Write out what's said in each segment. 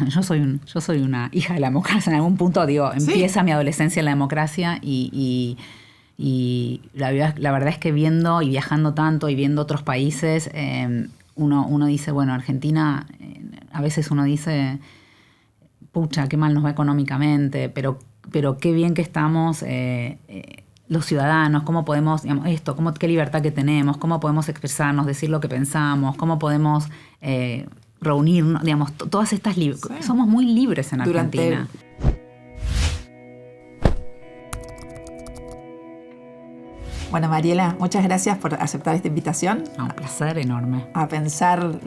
Yo soy una hija de la democracia. En algún punto, digo, empieza mi adolescencia en la democracia y la verdad es que viendo y viajando tanto y viendo otros países, uno dice, bueno, Argentina, a veces uno dice, pucha, qué mal nos va económicamente, pero qué bien que estamos los ciudadanos, cómo podemos, digamos, qué libertad que tenemos, cómo podemos expresarnos, decir lo que pensamos, cómo podemos reunirnos, digamos, todas estas somos muy libres en Argentina. Bueno, Mariela, muchas gracias por aceptar esta invitación. Un placer enorme. A pensar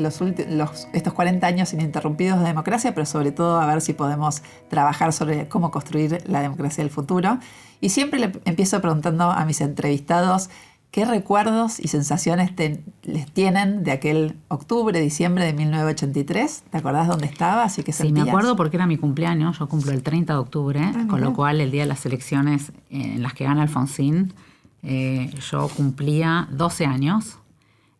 estos 40 años ininterrumpidos de democracia, pero sobre todo a ver si podemos trabajar sobre cómo construir la democracia del futuro. Y siempre le empiezo preguntando a mis entrevistados qué recuerdos y sensaciones les tienen de aquel octubre, diciembre de 1983. ¿Te acordás dónde estabas y qué sentías? Sí, me acuerdo porque era mi cumpleaños. Yo cumplo el 30 de octubre, con lo cual el día de las elecciones en las que gana Alfonsín, yo cumplía 12 años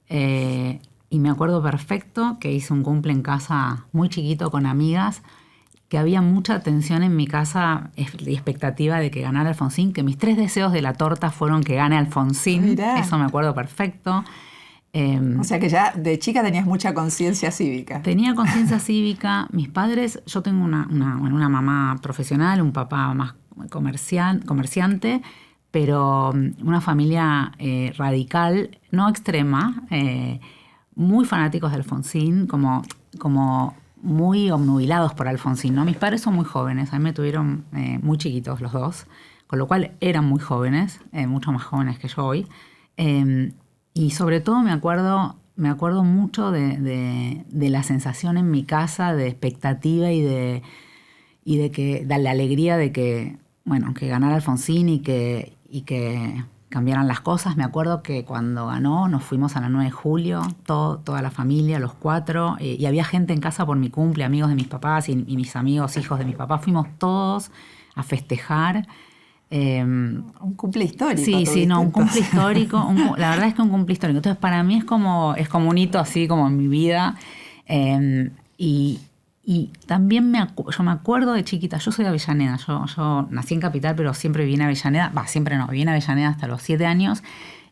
y me acuerdo perfecto que hice un cumple en casa muy chiquito con amigas, que había mucha tensión en mi casa y expectativa de que ganara Alfonsín, que mis 3 deseos de la torta fueron que gane Alfonsín. Mirá. Eso me acuerdo perfecto. O sea que ya de chica tenías mucha conciencia cívica. Tenía conciencia cívica. Mis padres, yo tengo una mamá profesional, un papá más comerciante, pero una familia radical, no extrema, muy fanáticos de Alfonsín, como muy obnubilados por Alfonsín, ¿no? Mis padres son muy jóvenes, a mí me tuvieron muy chiquitos los dos, con lo cual eran muy jóvenes, mucho más jóvenes que yo hoy. Y sobre todo me acuerdo mucho de la sensación en mi casa de expectativa y de la alegría de que, bueno, que ganara Alfonsín y que cambiaran las cosas. Me acuerdo que cuando ganó nos fuimos a la 9 de julio, toda la familia, los 4, y había gente en casa por mi cumple, amigos de mis papás y mis amigos, hijos de mis papás. Fuimos todos a festejar. Un cumple histórico. Sí, un cumple histórico. La verdad es que un cumple histórico. Entonces para mí es como un hito así como en mi vida. Y también yo me acuerdo de chiquita, yo soy de Avellaneda, yo nací en Capital, pero siempre viví en Avellaneda, viví en Avellaneda hasta los 7 años,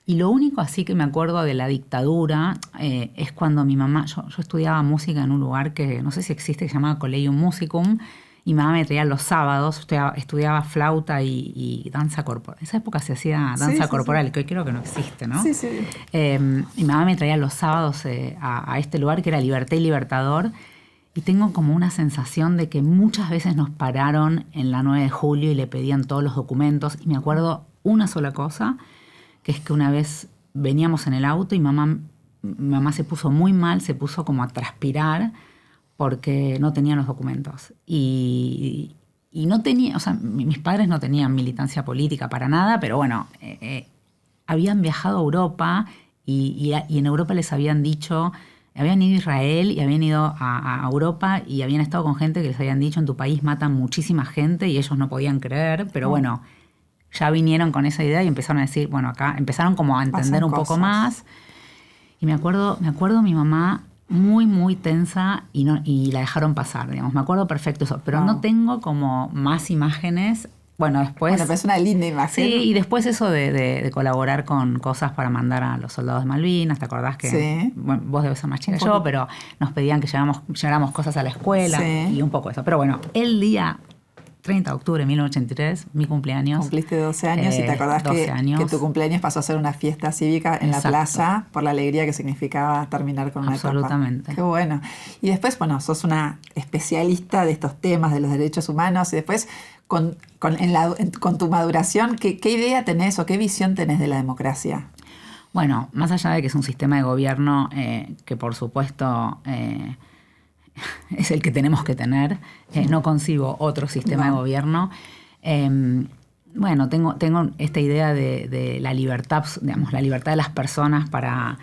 y lo único así que me acuerdo de la dictadura es cuando mi mamá, yo estudiaba música en un lugar que no sé si existe, que se llamaba Collegium Musicum, y mi mamá me traía los sábados, estudiaba flauta y danza corporal. En esa época se hacía danza corporal, que hoy creo que no existe, ¿no? Sí, sí. Y mi mamá me traía los sábados a este lugar que era Liberté y Libertador. Y tengo como una sensación de que muchas veces nos pararon en la 9 de julio y le pedían todos los documentos. Y me acuerdo una sola cosa, que es que una vez veníamos en el auto y mi mamá se puso muy mal, se puso como a transpirar porque no tenían los documentos. Y no tenía, o sea, mis padres no tenían militancia política para nada, pero bueno, habían viajado a Europa y en Europa les habían dicho... Habían ido a Israel y habían ido a Europa y habían estado con gente que les habían dicho en tu país matan muchísima gente y ellos no podían creer, pero bueno, ya vinieron con esa idea y empezaron a decir, bueno, acá empezaron como a entender un poco más. Y me acuerdo mi mamá muy, muy tensa y la dejaron pasar, digamos. Me acuerdo perfecto eso, pero no tengo como más imágenes. Bueno, después... Bueno, pero es una linda imagen. Sí, y después eso de colaborar con cosas para mandar a los soldados de Malvinas. ¿Te acordás que sí. Bueno, vos debes ser más chica que yo, pero nos pedían que lleváramos cosas a la escuela y un poco eso. Pero bueno, el día 30 de octubre de 1983, mi cumpleaños. Cumpliste 12 años y te acordás que tu cumpleaños pasó a ser una fiesta cívica en la plaza por la alegría que significaba terminar con una etapa. Absolutamente. Qué bueno. Y después, bueno, sos una especialista de estos temas de los derechos humanos y después... Con tu maduración, ¿qué idea tenés o qué visión tenés de la democracia? Bueno, más allá de que es un sistema de gobierno que por supuesto es el que tenemos que tener, no concibo otro sistema de gobierno. Bueno, tengo esta idea de la libertad, digamos, la libertad de las personas para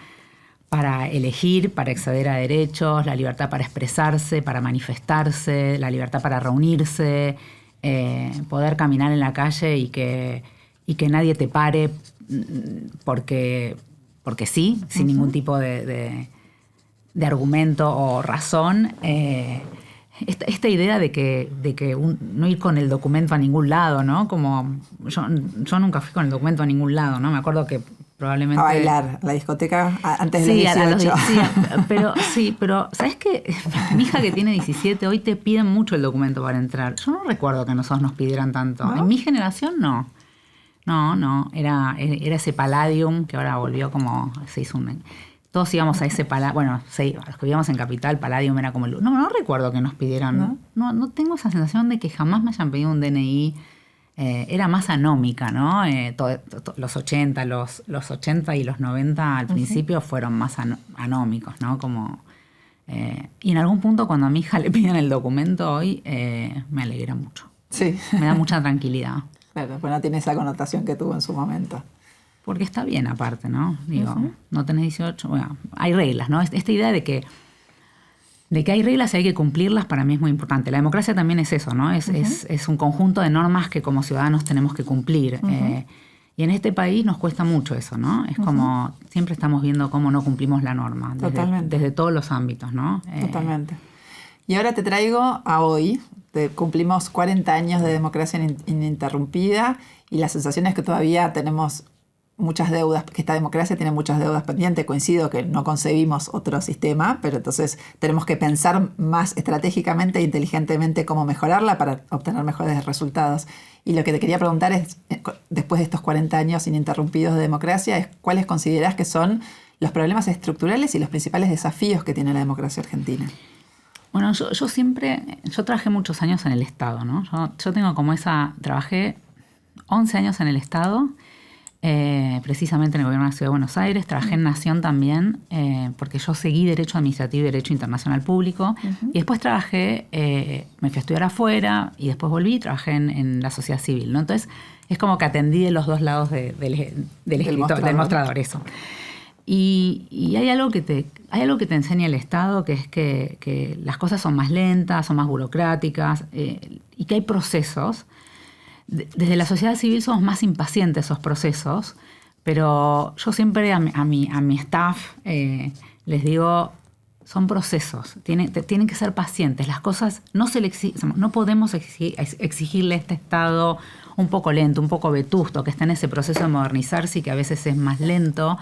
elegir, para acceder a derechos, la libertad para expresarse, para manifestarse, la libertad para reunirse, poder caminar en la calle y que nadie te pare porque sí, sin ningún tipo de argumento o razón. esta idea de que no ir con el documento a ningún lado, ¿no? Como yo nunca fui con el documento a ningún lado, ¿no? Me acuerdo que probablemente... A bailar, la discoteca antes de los 18. Pero ¿sabes qué? Mi hija que tiene 17, hoy te piden mucho el documento para entrar. Yo no recuerdo que a nosotros nos pidieran tanto. ¿No? En mi generación no. No, era ese Palladium que ahora volvió como... se hizo un... Todos íbamos a ese Palladium. Bueno, los que vivíamos en Capital, Palladium era como... No recuerdo que nos pidieran... No tengo esa sensación de que jamás me hayan pedido un DNI. Era más anómica, ¿no? Los 80 y los 90 al principio fueron más anómicos, ¿no? Como... y en algún punto cuando a mi hija le piden el documento hoy, me alegra mucho. Sí. Me da mucha tranquilidad. Claro, pues no tiene esa connotación que tuvo en su momento. Porque está bien aparte, ¿no? Digo, no tenés 18, bueno, hay reglas, ¿no? Esta idea de que hay reglas y hay que cumplirlas para mí es muy importante. La democracia también es eso, ¿no? Es un conjunto de normas que como ciudadanos tenemos que cumplir. Y en este país nos cuesta mucho eso, ¿no? Es como siempre estamos viendo cómo no cumplimos la norma. Desde todos los ámbitos, ¿no? Totalmente. Y ahora te traigo a hoy. Cumplimos 40 años de democracia ininterrumpida y la sensación es que todavía tenemos muchas deudas, que esta democracia tiene muchas deudas pendientes. Coincido que no concebimos otro sistema, pero entonces tenemos que pensar más estratégicamente e inteligentemente cómo mejorarla para obtener mejores resultados. Y lo que te quería preguntar es, después de estos 40 años ininterrumpidos de democracia, es ¿cuáles considerás que son los problemas estructurales y los principales desafíos que tiene la democracia argentina? Bueno, yo trabajé muchos años en el Estado, ¿no? Yo tengo como trabajé 11 años en el Estado, precisamente en el gobierno de la Ciudad de Buenos Aires. Trabajé en Nación también, porque yo seguí Derecho Administrativo y Derecho Internacional Público. Y después me fui a estudiar afuera y después volví y trabajé en la sociedad civil, ¿no? Entonces, es como que atendí de los dos lados del mostrador, eso. Y hay algo que te enseña el Estado, que es que las cosas son más lentas, son más burocráticas, y que hay procesos. Desde la sociedad civil somos más impacientes esos procesos, pero yo siempre a mi staff les digo, son procesos, tienen que ser pacientes. Las cosas no podemos exigirle a este Estado un poco lento, un poco vetusto, que está en ese proceso de modernizarse y que a veces es más lento.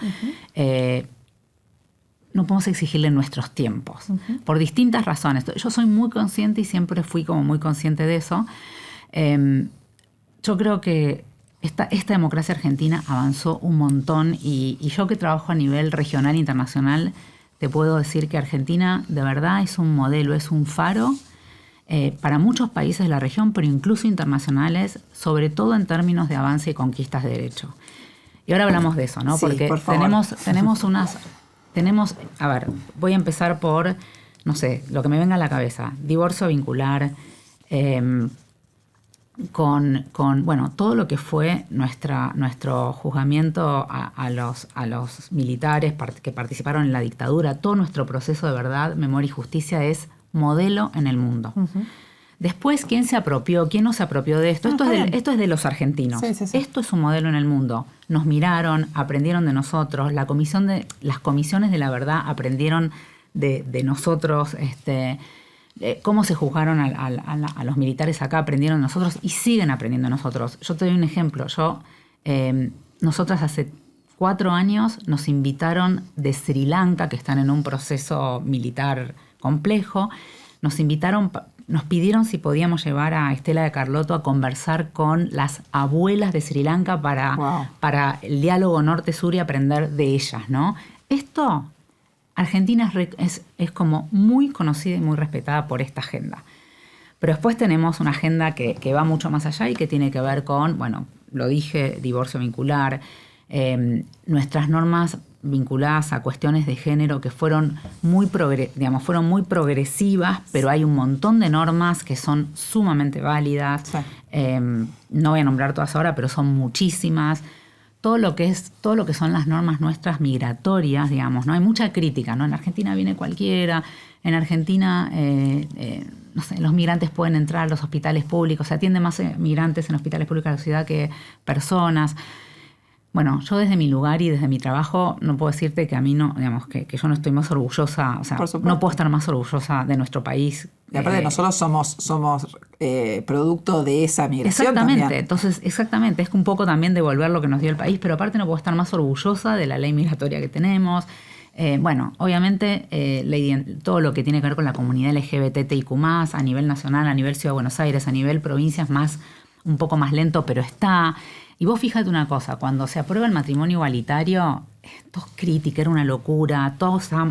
No podemos exigirle nuestros tiempos, por distintas razones. Yo soy muy consciente y siempre fui como muy consciente de eso. Yo creo que esta democracia argentina avanzó un montón y yo que trabajo a nivel regional e internacional, te puedo decir que Argentina de verdad es un modelo, es un faro para muchos países de la región, pero incluso internacionales, sobre todo en términos de avance y conquistas de derecho. Y ahora hablamos de eso, ¿no? Sí, porque tenemos, a ver, voy a empezar por, no sé, lo que me venga a la cabeza, divorcio vincular, con todo lo que fue nuestro juzgamiento a los militares que participaron en la dictadura. Todo nuestro proceso de verdad, memoria y justicia es modelo en el mundo. Después, ¿quién se apropió? ¿Quién no se apropió de esto? Esto es de los argentinos. Sí. Esto es un modelo en el mundo. Nos miraron, aprendieron de nosotros. Las comisiones de la verdad aprendieron de nosotros. Cómo se juzgaron a los militares acá, aprendieron de nosotros y siguen aprendiendo de nosotros. Yo te doy un ejemplo. Nosotras hace 4 años nos invitaron de Sri Lanka, que están en un proceso militar complejo. Nos pidieron si podíamos llevar a Estela de Carlotto a conversar con las abuelas de Sri Lanka para el diálogo norte-sur y aprender de ellas, ¿no? Esto... Argentina es como muy conocida y muy respetada por esta agenda. Pero después tenemos una agenda que va mucho más allá y que tiene que ver con, lo dije, divorcio vincular, nuestras normas vinculadas a cuestiones de género que fueron muy progresivas, pero hay un montón de normas que son sumamente válidas. Sí. No voy a nombrar todas ahora, pero son muchísimas. Todo lo que son las normas nuestras migratorias, digamos, ¿no? Hay mucha crítica, ¿no? En Argentina viene cualquiera, en Argentina, no sé, los migrantes pueden entrar a los hospitales públicos, se atienden más migrantes en hospitales públicos de la ciudad que personas. Bueno, yo desde mi lugar y desde mi trabajo no puedo decirte que a mí no, digamos, que yo no estoy más orgullosa, o sea, no puedo estar más orgullosa de nuestro país. Y aparte nosotros somos producto de esa migración. Exactamente, también. Entonces, exactamente, es que un poco también devolver lo que nos dio el país, pero aparte no puedo estar más orgullosa de la ley migratoria que tenemos. Bueno, obviamente todo lo que tiene que ver con la comunidad LGBTIQ+, a nivel nacional, a nivel Ciudad de Buenos Aires, a nivel provincias un poco más lento, pero está. Y vos fíjate una cosa, cuando se aprueba el matrimonio igualitario, todos críticos, era una locura,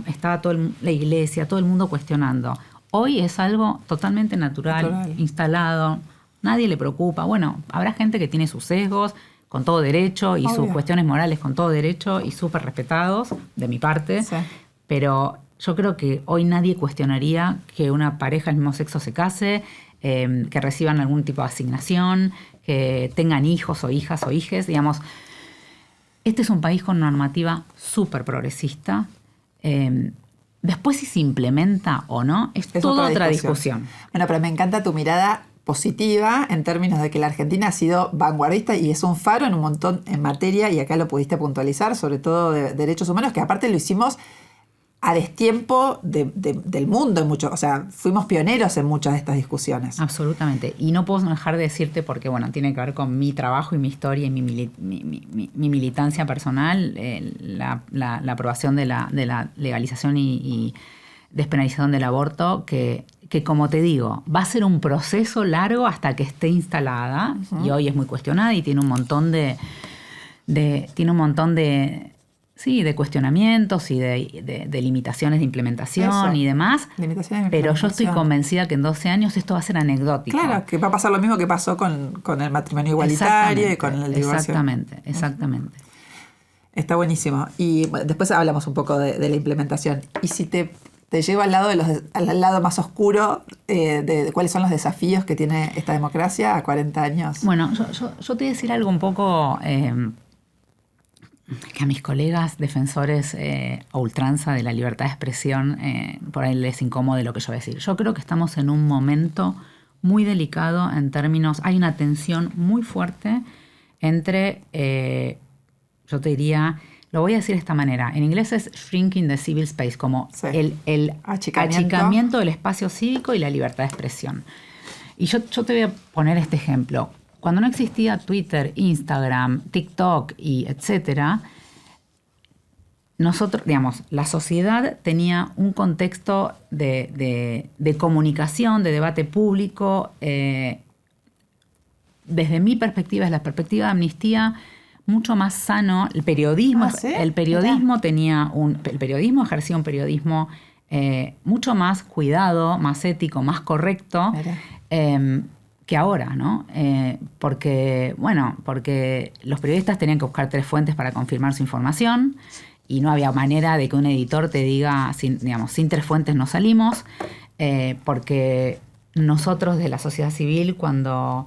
estaba la iglesia, todo el mundo cuestionando. Hoy es algo totalmente natural, instalado, nadie le preocupa. Bueno, habrá gente que tiene sus sesgos con todo derecho y sus cuestiones morales con todo derecho y súper respetados, de mi parte, sí. Pero yo creo que hoy nadie cuestionaría que una pareja del mismo sexo se case, que reciban algún tipo de asignación, que tengan hijos o hijas o hijes, digamos. Este es un país con normativa súper progresista. Después si se implementa o no, es toda otra discusión. Bueno, pero me encanta tu mirada positiva en términos de que la Argentina ha sido vanguardista y es un faro en un montón en materia, y acá lo pudiste puntualizar, sobre todo de derechos humanos, que aparte lo hicimos a destiempo del mundo en mucho, o sea, fuimos pioneros en muchas de estas discusiones. Absolutamente. Y no puedo dejar de decirte, porque bueno, tiene que ver con mi trabajo y mi historia y mi militancia personal, la aprobación de la legalización y despenalización del aborto, que como te digo, va a ser un proceso largo hasta que esté instalada, y hoy es muy cuestionada y tiene un montón de cuestionamientos y de limitaciones de implementación y demás. Pero yo estoy convencida que en 12 años esto va a ser anecdótico. Claro, que va a pasar lo mismo que pasó con el matrimonio igualitario y con el divorcio. Exactamente. Está buenísimo. Y bueno, después hablamos un poco de la implementación. Y si te llevo al lado más oscuro de cuáles son los desafíos que tiene esta democracia a 40 años. Bueno, yo te voy a decir algo un poco que a mis colegas defensores a ultranza de la libertad de expresión por ahí les incomode lo que yo voy a decir. Yo creo que estamos en un momento muy delicado en términos. Hay una tensión muy fuerte entre, yo te diría, lo voy a decir de esta manera. En inglés es shrinking the civil space, como el achicamiento del espacio cívico y la libertad de expresión. Y yo te voy a poner este ejemplo. Cuando no existía Twitter, Instagram, TikTok y etcétera, nosotros, digamos, la sociedad tenía un contexto de comunicación, de debate público. Desde mi perspectiva, desde la perspectiva de Amnistía, mucho más sano. El periodismo, el periodismo ejercía un periodismo mucho más cuidado, más ético, más correcto. Que ahora, ¿no? Porque los periodistas tenían que buscar 3 fuentes para confirmar su información y no había manera de que un editor te diga, sin 3 fuentes no salimos, porque nosotros de la sociedad civil, cuando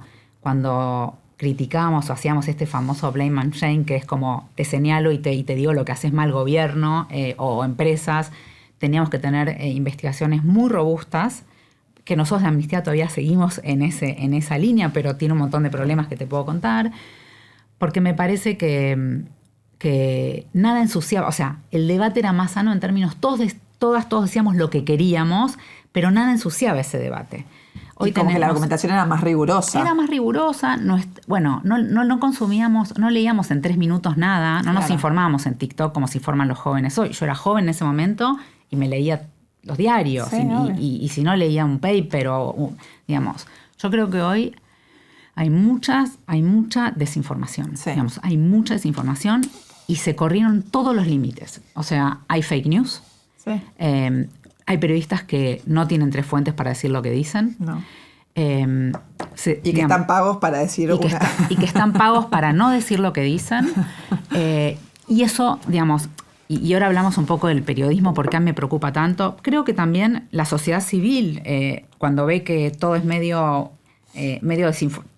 criticábamos o hacíamos este famoso blame and shame, que es como te señalo y te digo lo que haces mal gobierno o empresas, teníamos que tener investigaciones muy robustas, que nosotros de Amnistía todavía seguimos en esa línea, pero tiene un montón de problemas que te puedo contar, porque me parece que nada ensuciaba, o sea, el debate era más sano en términos, todos decíamos lo que queríamos, pero nada ensuciaba ese debate. Hoy como que la argumentación era más rigurosa. Era más rigurosa, no consumíamos, no leíamos en 3 minutos nada, no nos informábamos en TikTok como se informan los jóvenes hoy. Yo era joven en ese momento y me leía los diarios, y si no leía un paper digamos, yo creo que hoy hay mucha desinformación, hay mucha desinformación y se corrieron todos los límites. O sea, hay fake news, hay periodistas que no tienen 3 fuentes para decir lo que dicen. No. Están pagos para decir y que están pagos para no decir lo que dicen. Y eso, digamos. Y ahora hablamos un poco del periodismo, por qué me preocupa tanto. Creo que también la sociedad civil, cuando ve que todo es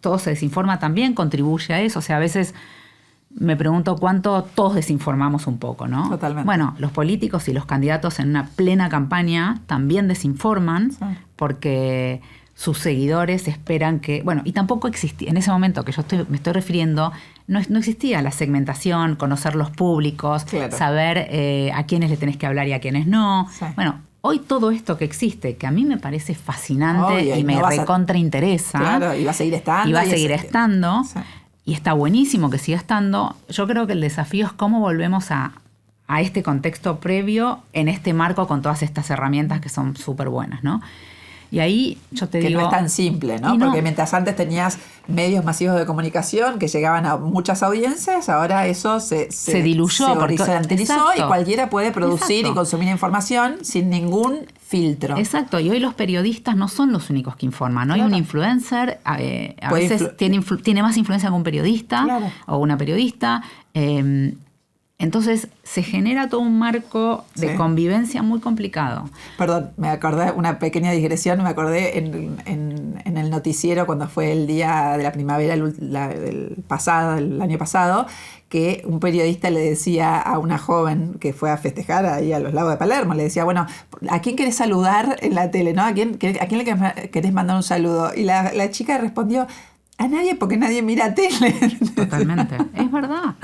todo se desinforma, también contribuye a eso. O sea, a veces me pregunto cuánto todos desinformamos un poco, ¿no? Totalmente. Bueno, los políticos y los candidatos en una plena campaña también desinforman, porque sus seguidores esperan que... Bueno, y tampoco existía, en ese momento que me estoy refiriendo, no existía la segmentación, conocer los públicos, claro, saber a quiénes le tenés que hablar y a quiénes no. Sí. Bueno, hoy todo esto que existe, que a mí me parece fascinante Obvio, y me no recontrainteresa. Claro, y va a seguir estando. Y va a seguir estando. Sí. Y está buenísimo que siga estando. Yo creo que el desafío es cómo volvemos a este contexto previo en este marco con todas estas herramientas que son súper buenas, ¿no? Y ahí yo te digo... Que no es tan simple, ¿no? Porque mientras antes tenías medios masivos de comunicación que llegaban a muchas audiencias, ahora eso se diluyó, se horizontalizó y cualquiera puede producir Exacto. y consumir información sin ningún filtro. Exacto, y hoy los periodistas no son los únicos que informan, ¿no? Claro. Hay un influencer, a veces tiene más influencia que un periodista, claro, o una periodista. Entonces se genera todo un marco de convivencia muy complicado. Perdón, me acordé, una pequeña digresión, me acordé en el noticiero cuando fue el día de la primavera el año pasado, que un periodista le decía a una joven que fue a festejar ahí a los lagos de Palermo, le decía, bueno, ¿a quién querés saludar en la tele? ¿No? ¿A quién le querés mandar un saludo? Y la chica respondió, a nadie, porque nadie mira tele. Totalmente, es verdad.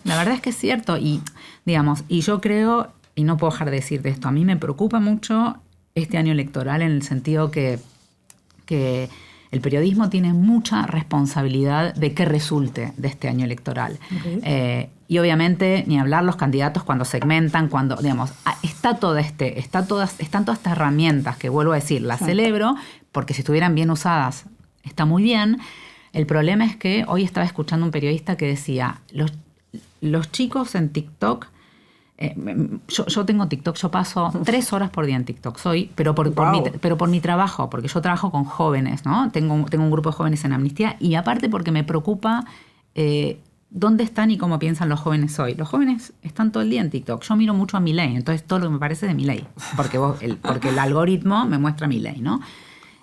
La verdad es que es cierto. Y, digamos, y yo creo, y no puedo dejar de decirte esto, a mí me preocupa mucho este año electoral en el sentido que el periodismo tiene mucha responsabilidad de que resulte de este año electoral. Okay. Y obviamente, ni hablar los candidatos cuando segmentan, cuando, digamos, están todas estas herramientas que, vuelvo a decir, las celebro, porque si estuvieran bien usadas, está muy bien. El problema es que hoy estaba escuchando un periodista que decía, los chicos en TikTok, yo tengo TikTok, yo paso 3 horas por día en TikTok, pero por mi trabajo, porque yo trabajo con jóvenes, ¿no? Tengo un grupo de jóvenes en Amnistía y aparte porque me preocupa dónde están y cómo piensan los jóvenes hoy. Los jóvenes están todo el día en TikTok. Yo miro mucho a Milei, entonces todo lo que me parece de Milei, porque el algoritmo me muestra a Milei, ¿no?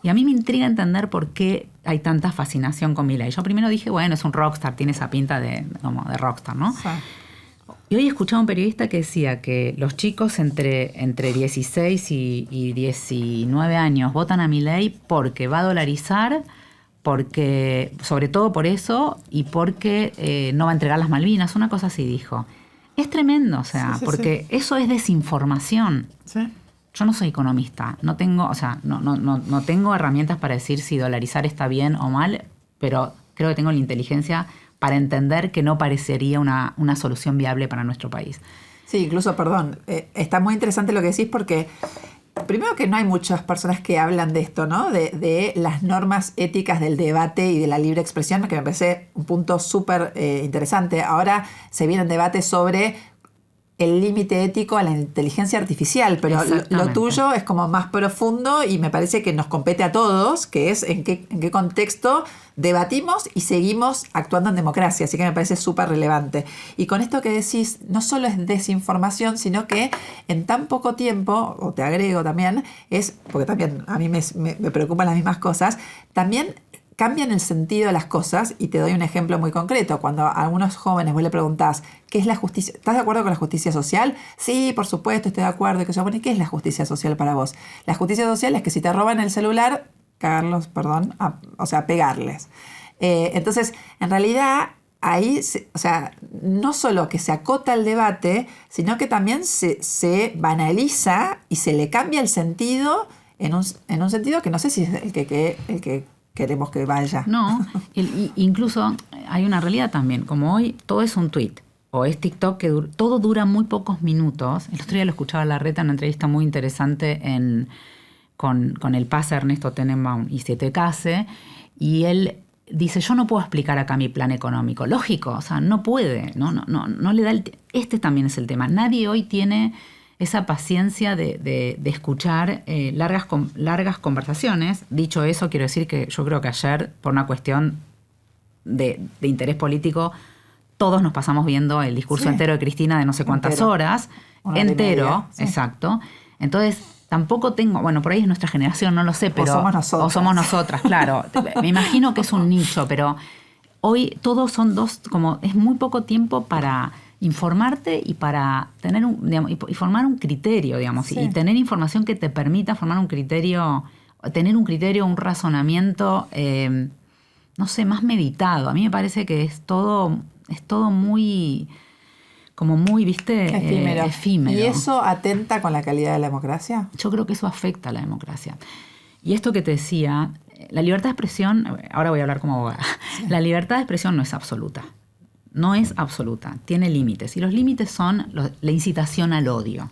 Y a mí me intriga entender por qué hay tanta fascinación con Milei. Yo primero dije, bueno, es un rockstar, tiene esa pinta de rockstar, ¿no? Sí. Y hoy escuchaba a un periodista que decía que los chicos entre 16 y 19 años votan a Milei porque va a dolarizar, porque, sobre todo por eso, y porque no va a entregar las Malvinas, una cosa así dijo. Es tremendo, o sea, porque eso es desinformación. Sí. Yo no soy economista, no tengo herramientas para decir si dolarizar está bien o mal, pero creo que tengo la inteligencia para entender que no parecería una solución viable para nuestro país. Sí, incluso, perdón, está muy interesante lo que decís porque primero que no hay muchas personas que hablan de esto, ¿no? De las normas éticas del debate y de la libre expresión, que me parece un punto súper interesante. Ahora se vienen debates sobre el límite ético a la inteligencia artificial, pero lo tuyo es como más profundo y me parece que nos compete a todos, que es en qué contexto debatimos y seguimos actuando en democracia, así que me parece súper relevante. Y con esto que decís, no solo es desinformación, sino que en tan poco tiempo, o te agrego también, porque también a mí me preocupan las mismas cosas, también cambian el sentido de las cosas, y te doy un ejemplo muy concreto. Cuando a algunos jóvenes vos le preguntás, ¿qué es la justicia? ¿Estás de acuerdo con la justicia social? Sí, por supuesto, estoy de acuerdo. ¿Y qué es la justicia social para vos? La justicia social es que si te roban el celular, pegarles. Entonces, en realidad, ahí, no solo que se acota el debate, sino que también se banaliza y se le cambia el sentido en un sentido que no sé si es el que queremos que vaya. No, incluso hay una realidad también. Como hoy todo es un tweet o es TikTok, que todo dura muy pocos minutos. El otro día lo escuchaba a Larreta en una entrevista muy interesante con el pase Ernesto Tenenbaum y Siete Case, y él dice, yo no puedo explicar acá mi plan económico. Lógico, o sea, no puede, no le da este también es el tema. Nadie hoy tiene esa paciencia de escuchar largas conversaciones. Dicho eso, quiero decir que yo creo que ayer, por una cuestión de interés político, todos nos pasamos viendo el discurso entero de Cristina de no sé cuántas horas. Entero, exacto. Entonces, tampoco tengo... Bueno, por ahí es nuestra generación, no lo sé, pero... O somos nosotras, claro. Me imagino que es un nicho, pero hoy todos son es muy poco tiempo para informarte y para tener y formar un criterio, digamos, y tener información que te permita formar un criterio tener un criterio, un razonamiento, no sé, más meditado. A mí me parece que es todo muy, como muy, ¿viste? Efímero. ¿Y eso atenta con la calidad de la democracia? Yo creo que eso afecta a la democracia. Y esto que te decía, la libertad de expresión, ahora voy a hablar como abogada, sí. La libertad de expresión no es absoluta. No es absoluta, tiene límites. Y los límites son la incitación al odio.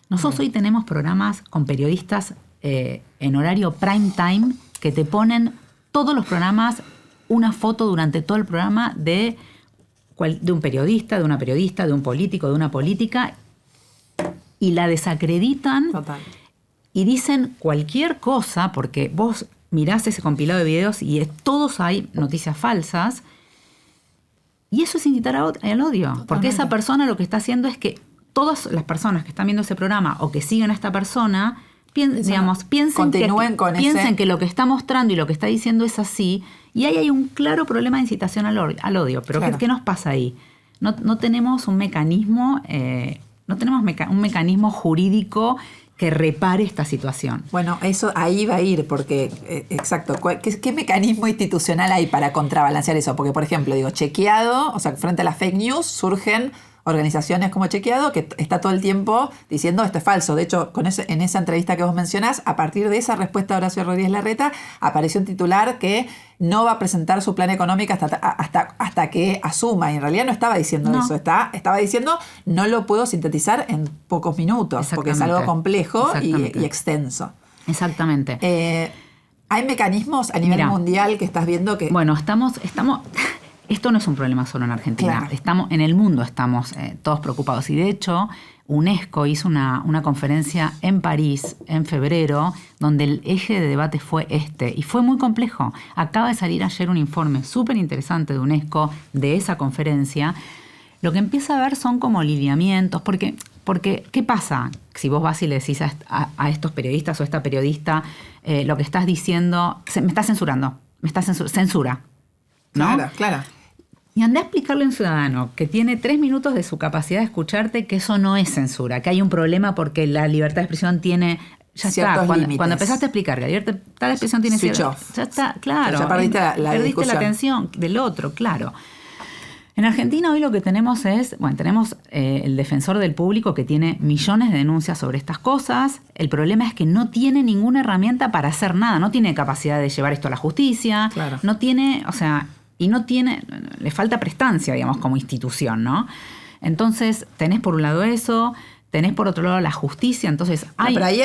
Nosotros hoy tenemos programas con periodistas en horario prime time que te ponen todos los programas, una foto durante todo el programa de un periodista, de una periodista, de un político, de una política, y la desacreditan. Total. Y dicen cualquier cosa, porque vos mirás ese compilado de videos y todos hay noticias falsas, y eso es incitar al odio. Totalmente. Porque esa persona lo que está haciendo es que todas las personas que están viendo ese programa o que siguen a esta persona, piensen que lo que está mostrando y lo que está diciendo es así, y ahí hay un claro problema de incitación al odio. Pero claro. ¿Qué nos pasa ahí? No tenemos un mecanismo, un mecanismo jurídico que repare esta situación. Bueno, eso ahí va a ir, porque, exacto, ¿qué mecanismo institucional hay para contrabalancear eso? Porque, por ejemplo, Chequeado, o sea, frente a las fake news surgen organizaciones como Chequeado, que está todo el tiempo diciendo esto es falso. De hecho, en esa entrevista que vos mencionás, a partir de esa respuesta de Horacio Rodríguez Larreta, apareció un titular que no va a presentar su plan económico hasta que asuma. Y en realidad no estaba diciendo eso. Estaba diciendo no lo puedo sintetizar en pocos minutos, porque es algo complejo y extenso. Exactamente. ¿Hay mecanismos a nivel mundial que estás viendo que...? Bueno, estamos esto no es un problema solo en Argentina. Claro. En el mundo estamos todos preocupados. Y de hecho, UNESCO hizo una conferencia en París en febrero, donde el eje de debate fue y fue muy complejo. Acaba de salir ayer un informe súper interesante de UNESCO de esa conferencia. Lo que empieza a ver son como lineamientos, porque ¿qué pasa? Si vos vas y le decís a estos periodistas o a esta periodista lo que estás diciendo, me estás censurando, censura. ¿No? Claro. Y andá a explicarle a un ciudadano que tiene 3 minutos de su capacidad de escucharte que eso no es censura, que hay un problema porque la libertad de expresión tiene... Ya está, cuando empezaste a explicar que la libertad de expresión tiene cierto... Ya está, claro. Ya perdiste la atención del otro, claro. En Argentina hoy lo que tenemos tenemos el defensor del público que tiene millones de denuncias sobre estas cosas. El problema es que no tiene ninguna herramienta para hacer nada. No tiene capacidad de llevar esto a la justicia. Claro. No tiene, le falta prestancia, digamos, como institución, ¿no? Entonces, tenés por un lado eso, tenés por otro lado la justicia, entonces pero ahí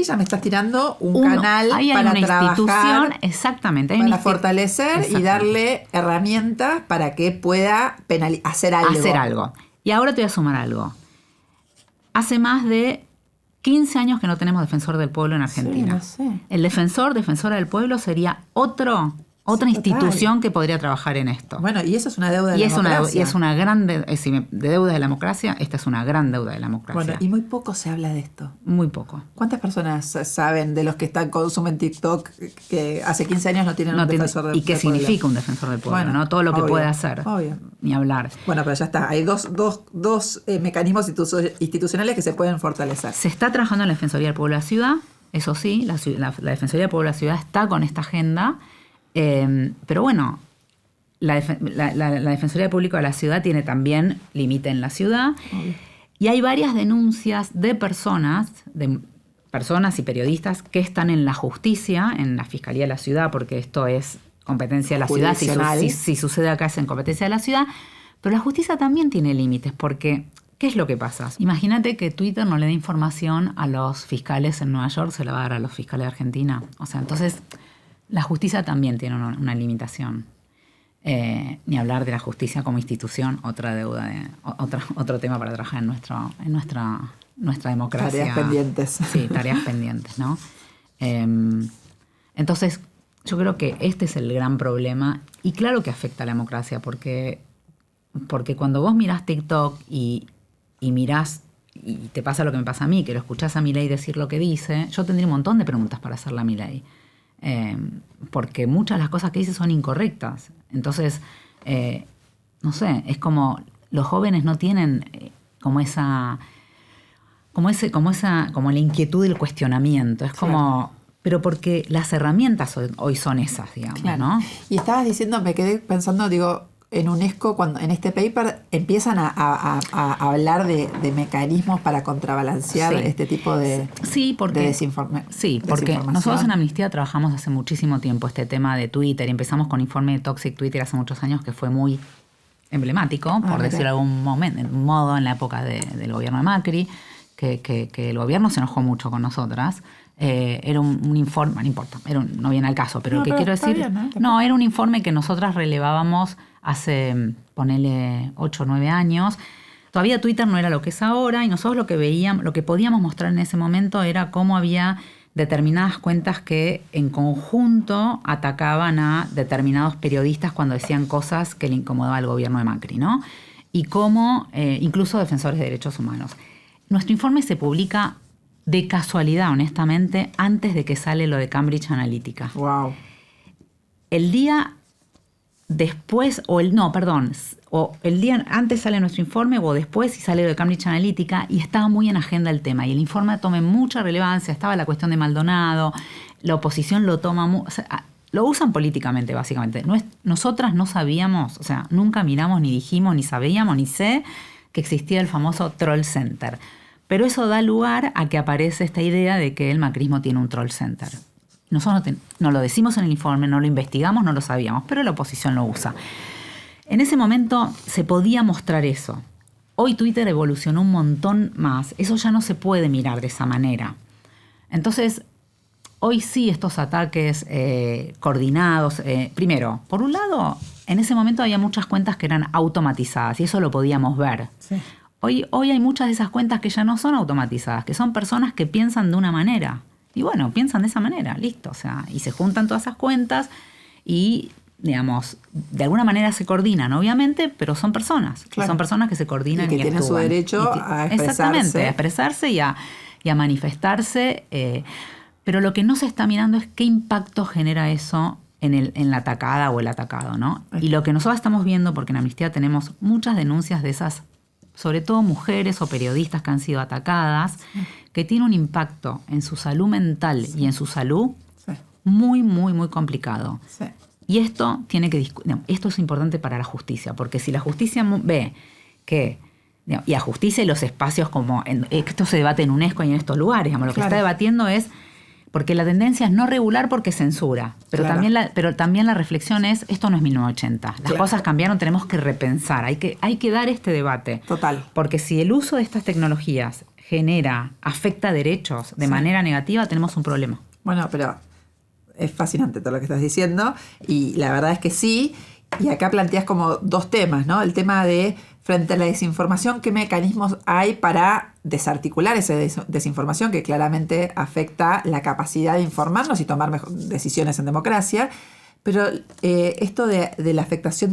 ya me estás tirando un canal para trabajar, exactamente, para fortalecer y darle herramientas para que pueda hacer algo. Y ahora te voy a sumar algo. Hace más de 15 años que no tenemos defensor del pueblo en Argentina. Sí, no sé. El defensora del pueblo sería otra institución que podría trabajar en esto. Bueno, y eso es una deuda de la democracia. Y es una gran de deuda de la democracia, esta es una gran deuda de la democracia. Bueno, y muy poco se habla de esto. Muy poco. ¿Cuántas personas saben de los que consumen TikTok que hace 15 años no tienen un defensor del pueblo? ¿Y qué significa un defensor del pueblo? Bueno, ¿no? Todo lo que puede hacer. Obvio. Ni hablar. Bueno, pero ya está. Hay dos mecanismos institucionales que se pueden fortalecer. Se está trabajando en la Defensoría del Pueblo de la Ciudad. Eso sí, la Defensoría del Pueblo de la Ciudad está con esta agenda. Pero bueno, la Defensoría del Público de la Ciudad tiene también límite en la ciudad. Y hay varias denuncias de personas y periodistas que están en la justicia, en la Fiscalía de la Ciudad, porque esto es competencia de la ciudad. Si sucede acá es en competencia de la ciudad. Pero la justicia también tiene límites, porque ¿qué es lo que pasa? Imagínate que Twitter no le da información a los fiscales en Nueva York, se la va a dar a los fiscales de Argentina. O sea, entonces... La justicia también tiene una limitación. Ni hablar de la justicia como institución, otra deuda, otro tema para trabajar en nuestra democracia. Tareas pendientes. Sí, tareas pendientes, ¿no? Entonces, yo creo que este es el gran problema. Y claro que afecta a la democracia, porque cuando vos mirás TikTok y mirás, y te pasa lo que me pasa a mí, que lo escuchás a Milei decir lo que dice, yo tendría un montón de preguntas para hacerle a Milei. Porque muchas de las cosas que dice son incorrectas. Entonces, no sé, es como los jóvenes no tienen como la inquietud del cuestionamiento. Es como, pero porque las herramientas hoy son esas, digamos, Claro. ¿no? Y estabas diciendo, me quedé pensando, digo, en UNESCO, cuando en este paper empiezan a hablar de mecanismos para contrabalancear Sí. este tipo de, Sí, porque, de sí, porque desinformación. nosotros en Amnistía trabajamos hace muchísimo tiempo este tema de Twitter. Empezamos con informe de Toxic Twitter hace muchos años, que fue muy emblemático, por mira. decirlo de algún modo, en la época del gobierno de Macri, que el gobierno se enojó mucho con nosotras. Era un informe, no importa, no viene al caso, pero No, lo que pero quiero está decir... bien, ¿eh? No, era un informe que nosotras relevábamos hace, ponele, 8 o 9 años. Todavía Twitter no era lo que es ahora y nosotros lo que veíamos, lo que podíamos mostrar en ese momento era cómo había determinadas cuentas que en conjunto atacaban a determinados periodistas cuando decían cosas que le incomodaba al gobierno de Macri, ¿no? Y cómo, incluso defensores de derechos humanos. Nuestro informe se publica de casualidad, honestamente, antes de que sale lo de Cambridge Analytica. Wow. El día después, o el día antes sale nuestro informe o después y sale lo de Cambridge Analytica y estaba muy en agenda el tema. Y el informe toma mucha relevancia, estaba la cuestión de Maldonado, la oposición lo toma, lo usan políticamente básicamente. Nosotras no sabíamos, o sea, nunca miramos, ni dijimos, ni sabíamos, ni sé que existía el famoso Troll Center. Pero eso da lugar a que aparece esta idea de que el macrismo tiene un Troll Center. Nosotros no lo decimos en el informe, no lo investigamos, no lo sabíamos, pero la oposición lo usa. En ese momento se podía mostrar eso. Hoy Twitter evolucionó un montón más. Eso ya no se puede mirar de esa manera. Entonces, hoy sí estos ataques coordinados. Primero, por un lado, en ese momento había muchas cuentas que eran automatizadas y eso lo podíamos ver. Sí. Hoy hay muchas de esas cuentas que ya no son automatizadas, que son personas que piensan de una manera. Y bueno, piensan de esa manera, listo. O sea, y se juntan todas esas cuentas y, digamos, de alguna manera se coordinan, obviamente, pero son personas. Claro. Son personas que se coordinan y que tienen su derecho a expresarse. Exactamente, a expresarse y a manifestarse. Pero lo que no se está mirando es qué impacto genera eso en la atacada o el atacado, ¿no? Y lo que nosotros estamos viendo, porque en Amnistía tenemos muchas denuncias de esas, sobre todo mujeres o periodistas que han sido atacadas, que tiene un impacto en su salud mental y en su salud muy, muy, muy complicado. Sí. Y esto esto es importante para la justicia, porque si la justicia ve que, y a justicia y los espacios como, esto se debate en UNESCO y en estos lugares, digamos, lo que está debatiendo es, porque la tendencia es no regular porque censura, pero, también la reflexión es, esto no es 1980, las cosas cambiaron, tenemos que repensar, hay que dar este debate. Total. Porque si el uso de estas tecnologías afecta derechos de manera negativa, tenemos un problema. Bueno, pero es fascinante todo lo que estás diciendo y la verdad es que sí. Y acá planteas como dos temas, ¿no? El tema de, frente a la desinformación, ¿qué mecanismos hay para desarticular esa desinformación que claramente afecta la capacidad de informarnos y tomar decisiones en democracia? Pero esto de la afectación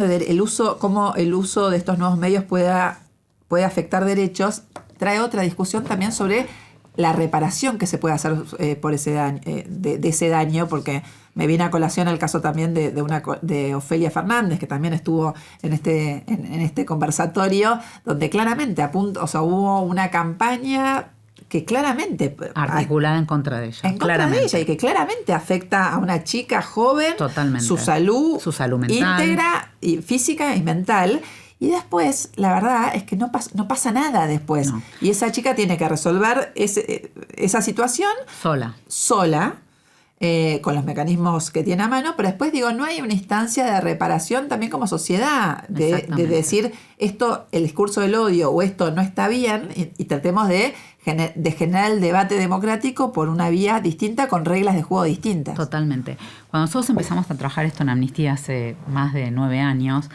cómo el uso de estos nuevos medios puede afectar derechos, trae otra discusión también sobre la reparación que se puede hacer por ese daño, de ese daño, porque me viene a colación el caso también de Ofelia Fernández, que también estuvo en este conversatorio, donde claramente hubo una campaña que claramente articulada en contra de ella. En contra de ella, y que claramente afecta a una chica joven, totalmente, su salud mental, íntegra, y física y mental. Y después, la verdad es que no pasa nada después. No. Y esa chica tiene que resolver esa situación sola, con los mecanismos que tiene a mano, pero después no hay una instancia de reparación también como sociedad, de decir el discurso del odio o esto no está bien y tratemos de generar el debate democrático por una vía distinta con reglas de juego distintas. Totalmente. Cuando nosotros empezamos a trabajar esto en Amnistía hace más de 9 años,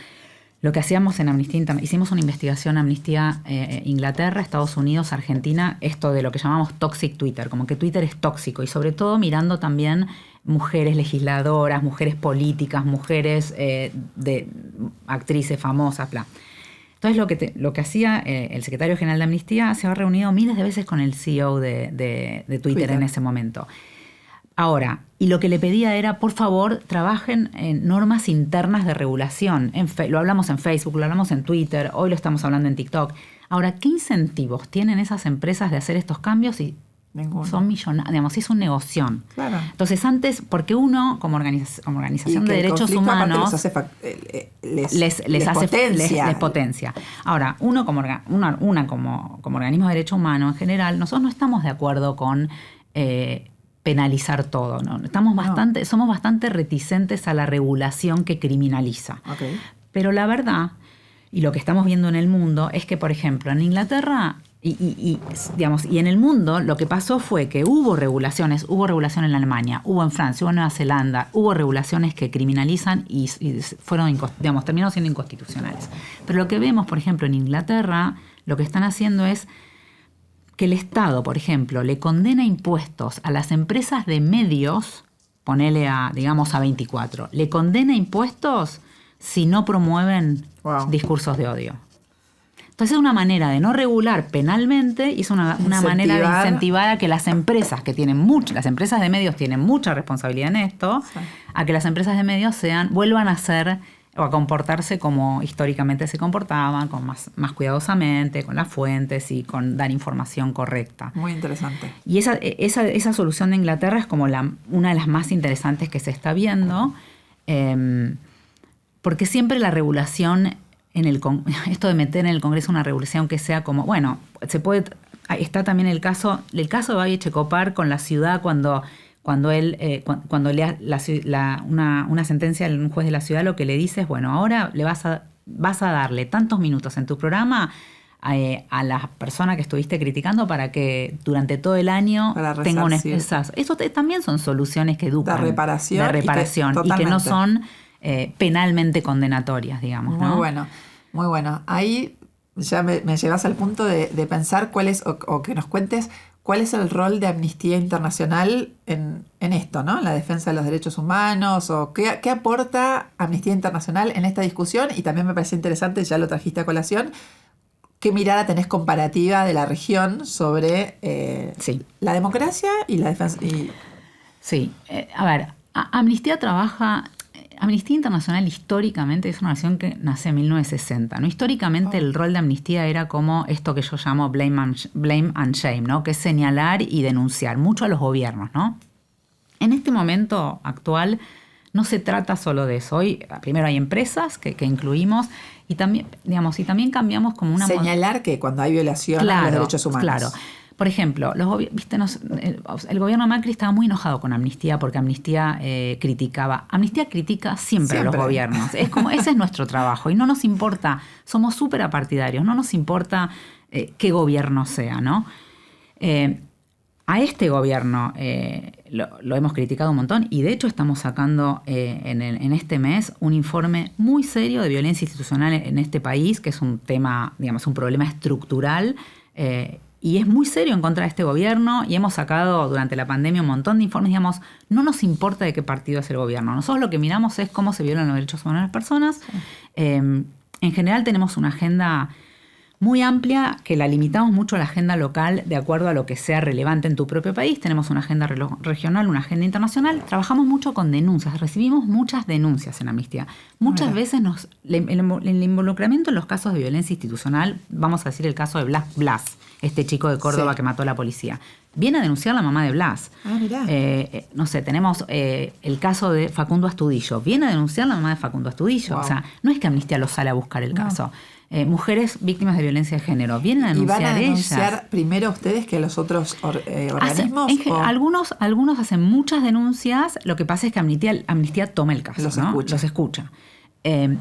lo que hacíamos en Amnistía, hicimos una investigación Amnistía Inglaterra, Estados Unidos, Argentina, esto de lo que llamamos toxic Twitter, como que Twitter es tóxico y sobre todo mirando también mujeres legisladoras, mujeres políticas, mujeres de actrices famosas, bla. Entonces lo que hacía el secretario general de Amnistía se ha reunido miles de veces con el CEO de Twitter en ese momento. Ahora, y lo que le pedía era, por favor, trabajen en normas internas de regulación. Lo hablamos en Facebook, lo hablamos en Twitter, hoy lo estamos hablando en TikTok. Ahora, ¿qué incentivos tienen esas empresas de hacer estos cambios Ninguno. Son millonarios, digamos, es un negoción. Claro. Entonces antes, porque uno como organización de derechos humanos les potencia. Ahora, uno como organismo de derechos humanos en general, nosotros no estamos de acuerdo con penalizar todo, ¿no? Somos bastante reticentes a la regulación que criminaliza. Okay. Pero la verdad, y lo que estamos viendo en el mundo, es que, por ejemplo, en Inglaterra y en el mundo, lo que pasó fue que hubo regulación en Alemania, hubo en Francia, hubo en Nueva Zelanda, hubo regulaciones que criminalizan y terminaron siendo inconstitucionales. Pero lo que vemos, por ejemplo, en Inglaterra, lo que están haciendo es que el Estado, por ejemplo, le condena impuestos a las empresas de medios, ponele a 24, le condena impuestos si no promueven discursos de odio. Entonces es una manera de no regular penalmente y es una manera de incentivar a que las empresas las empresas de medios tienen mucha responsabilidad en esto, sí, a que las empresas de medios vuelvan a ser o a comportarse como históricamente se comportaban, con más cuidadosamente, con las fuentes y con dar información correcta. Muy interesante. Y esa solución de Inglaterra es como una de las más interesantes que se está viendo, porque siempre la regulación esto de meter en el Congreso una regulación que sea como, bueno, está también el caso de Babi Echecopar con la ciudad cuando lea una sentencia de un juez de la ciudad, lo que le dice es, bueno, ahora vas a darle tantos minutos en tu programa a la persona que estuviste criticando para que durante todo el año tenga un exceso. Eso también son soluciones que educan. De reparación. Y que no son penalmente condenatorias, digamos. Muy bueno, muy bueno. Ahí ya me llevas al punto de pensar cuál es, o que nos cuentes cuál es el rol de Amnistía Internacional en esto, ¿no? En la defensa de los derechos humanos, o qué aporta Amnistía Internacional en esta discusión. Y también me parece interesante, ya lo trajiste a colación, ¿qué mirada tenés comparativa de la región sobre la democracia y la defensa? Sí, a ver, Amnistía Internacional históricamente es una organización que nace en 1960, ¿no? Históricamente el rol de Amnistía era como esto que yo llamo blame and shame, ¿no? Que es señalar y denunciar mucho a los gobiernos, ¿no? En este momento actual no se trata solo de eso. Hoy primero hay empresas que incluimos y también cambiamos como una... Señalar que cuando hay violación a los derechos humanos. Claro. Por ejemplo, el gobierno Macri estaba muy enojado con Amnistía porque Amnistía criticaba. Amnistía critica siempre a los gobiernos. Ese es nuestro trabajo y no nos importa, somos súper apartidarios, no nos importa qué gobierno sea, ¿no? A este gobierno lo hemos criticado un montón y de hecho estamos sacando en este mes un informe muy serio de violencia institucional en este país, que es un tema, un problema estructural, y es muy serio en contra de este gobierno y hemos sacado durante la pandemia un montón de informes, no nos importa de qué partido es el gobierno. Nosotros lo que miramos es cómo se violan los derechos humanos de las personas. Sí. En general tenemos una agenda muy amplia que la limitamos mucho a la agenda local de acuerdo a lo que sea relevante en tu propio país. Tenemos una agenda regional, una agenda internacional. Trabajamos mucho con denuncias, recibimos muchas denuncias en Amnistía. Muchas veces el involucramiento en los casos de violencia institucional, vamos a decir el caso de Blas, este chico de Córdoba que mató a la policía. Viene a denunciar la mamá de Blas. Mirá. Tenemos el caso de Facundo Astudillo. Viene a denunciar la mamá de Facundo Astudillo. Wow. O sea, no es que Amnistía lo sale a buscar el caso. Mujeres víctimas de violencia de género. Vienen a denunciar ellas. ¿Y van a denunciar primero ustedes que los otros organismos? Algunos hacen muchas denuncias. Lo que pasa es que Amnistía toma el caso. Los escucha.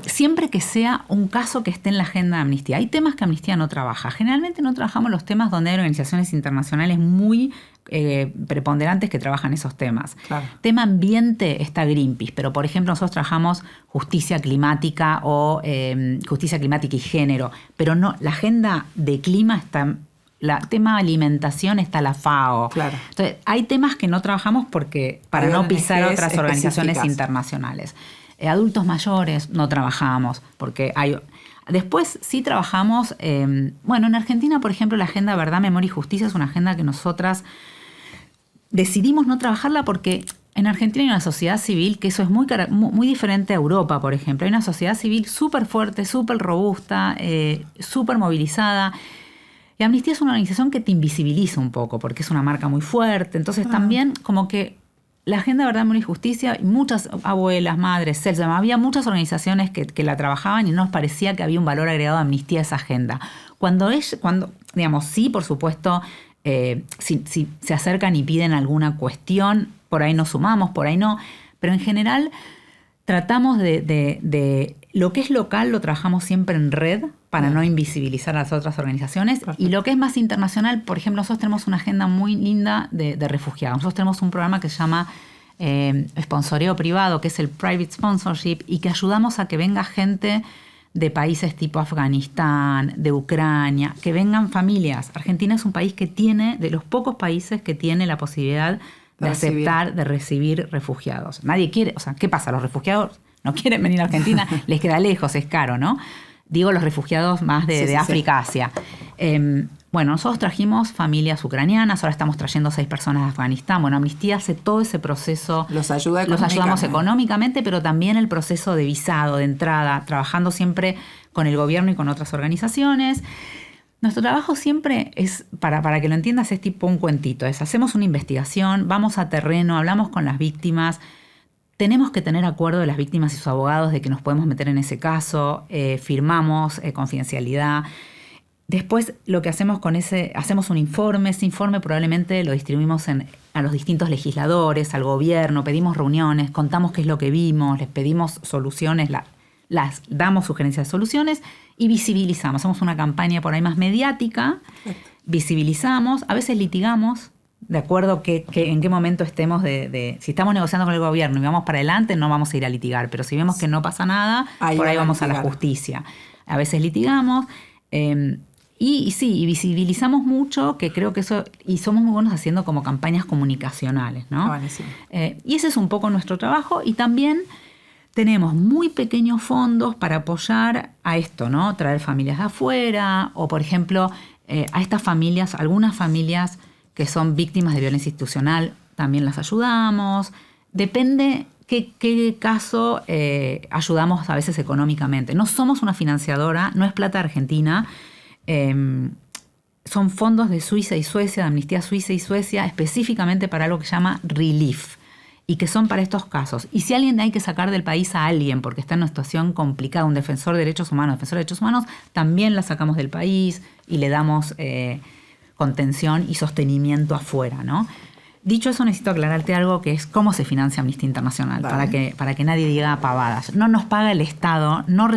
Siempre que sea un caso que esté en la agenda de Amnistía. Hay temas que Amnistía no trabaja. Generalmente no trabajamos los temas donde hay organizaciones internacionales muy preponderantes que trabajan esos temas. Claro. Tema ambiente está Greenpeace, pero por ejemplo nosotros trabajamos justicia climática o justicia climática y género, pero no, la agenda de clima está... tema alimentación está la FAO. Claro. Entonces, hay temas que no trabajamos para no pisar otras organizaciones internacionales. Adultos mayores no trabajamos porque hay... Después sí trabajamos... en Argentina, por ejemplo, la agenda Verdad, Memoria y Justicia es una agenda que nosotras decidimos no trabajarla porque en Argentina hay una sociedad civil que eso es muy diferente a Europa, por ejemplo. Hay una sociedad civil súper fuerte, súper robusta, súper movilizada. Y Amnistía es una organización que te invisibiliza un poco, porque es una marca muy fuerte. Entonces también como que la Agenda de Verdad, Memoria y Justicia, y muchas abuelas, madres, CELSAM, había muchas organizaciones que la trabajaban y no nos parecía que había un valor agregado de Amnistía a esa agenda. Cuando digamos, sí, por supuesto, si se acercan y piden alguna cuestión, por ahí nos sumamos, por ahí no, pero en general tratamos de lo que es local lo trabajamos siempre en red para no invisibilizar a las otras organizaciones. Perfecto. Y lo que es más internacional, por ejemplo, nosotros tenemos una agenda muy linda de refugiados. Nosotros tenemos un programa que se llama sponsoreo privado, que es el private sponsorship, y que ayudamos a que venga gente de países tipo Afganistán, de Ucrania, que vengan familias. Argentina es un país que tiene, de los pocos países que tiene la posibilidad de aceptar, de recibir refugiados. Nadie quiere, o sea, ¿qué pasa? Los refugiados no quieren venir a Argentina, les queda lejos, es caro, ¿no? Digo los refugiados más de África, Asia. Bueno, nosotros trajimos familias ucranianas, ahora estamos trayendo 6 personas de Afganistán. Bueno, Amnistía hace todo ese proceso. Los ayudamos económicamente, pero también el proceso de visado, de entrada, trabajando siempre con el gobierno y con otras organizaciones. Nuestro trabajo siempre es, para que lo entiendas, es tipo un cuentito. Hacemos una investigación, vamos a terreno, hablamos con las víctimas. Tenemos que tener acuerdo de las víctimas y sus abogados de que nos podemos meter en ese caso. Firmamos confidencialidad. Después lo que hacemos hacemos un informe. Ese informe probablemente lo distribuimos a los distintos legisladores, al gobierno, pedimos reuniones, contamos qué es lo que vimos, les pedimos soluciones, las damos sugerencias de soluciones y visibilizamos. Hacemos una campaña por ahí más mediática, visibilizamos, a veces litigamos, de acuerdo en qué momento estemos si estamos negociando con el gobierno y vamos para adelante, no vamos a ir a litigar, pero si vemos que no pasa nada, por ahí vamos a la justicia. A veces litigamos. Y visibilizamos mucho, que creo que eso, y somos muy buenos haciendo como campañas comunicacionales, ¿no? Buenísimo. Y ese es un poco nuestro trabajo, y también tenemos muy pequeños fondos para apoyar a esto, ¿no? Traer familias de afuera, o por ejemplo, a estas familias, algunas familias que son víctimas de violencia institucional, también las ayudamos. Depende qué caso ayudamos a veces económicamente. No somos una financiadora, no es plata argentina. Son fondos de Suiza y Suecia, de Amnistía Suiza y Suecia, específicamente para algo que se llama Relief, y que son para estos casos. Y si alguien hay que sacar del país a alguien porque está en una situación complicada, un defensor de derechos humanos, también la sacamos del país y le damos contención y sostenimiento afuera, ¿no? Dicho eso, necesito aclararte algo, que es cómo se financia Amnistía Internacional, vale. para que nadie diga pavadas. No nos paga el Estado, no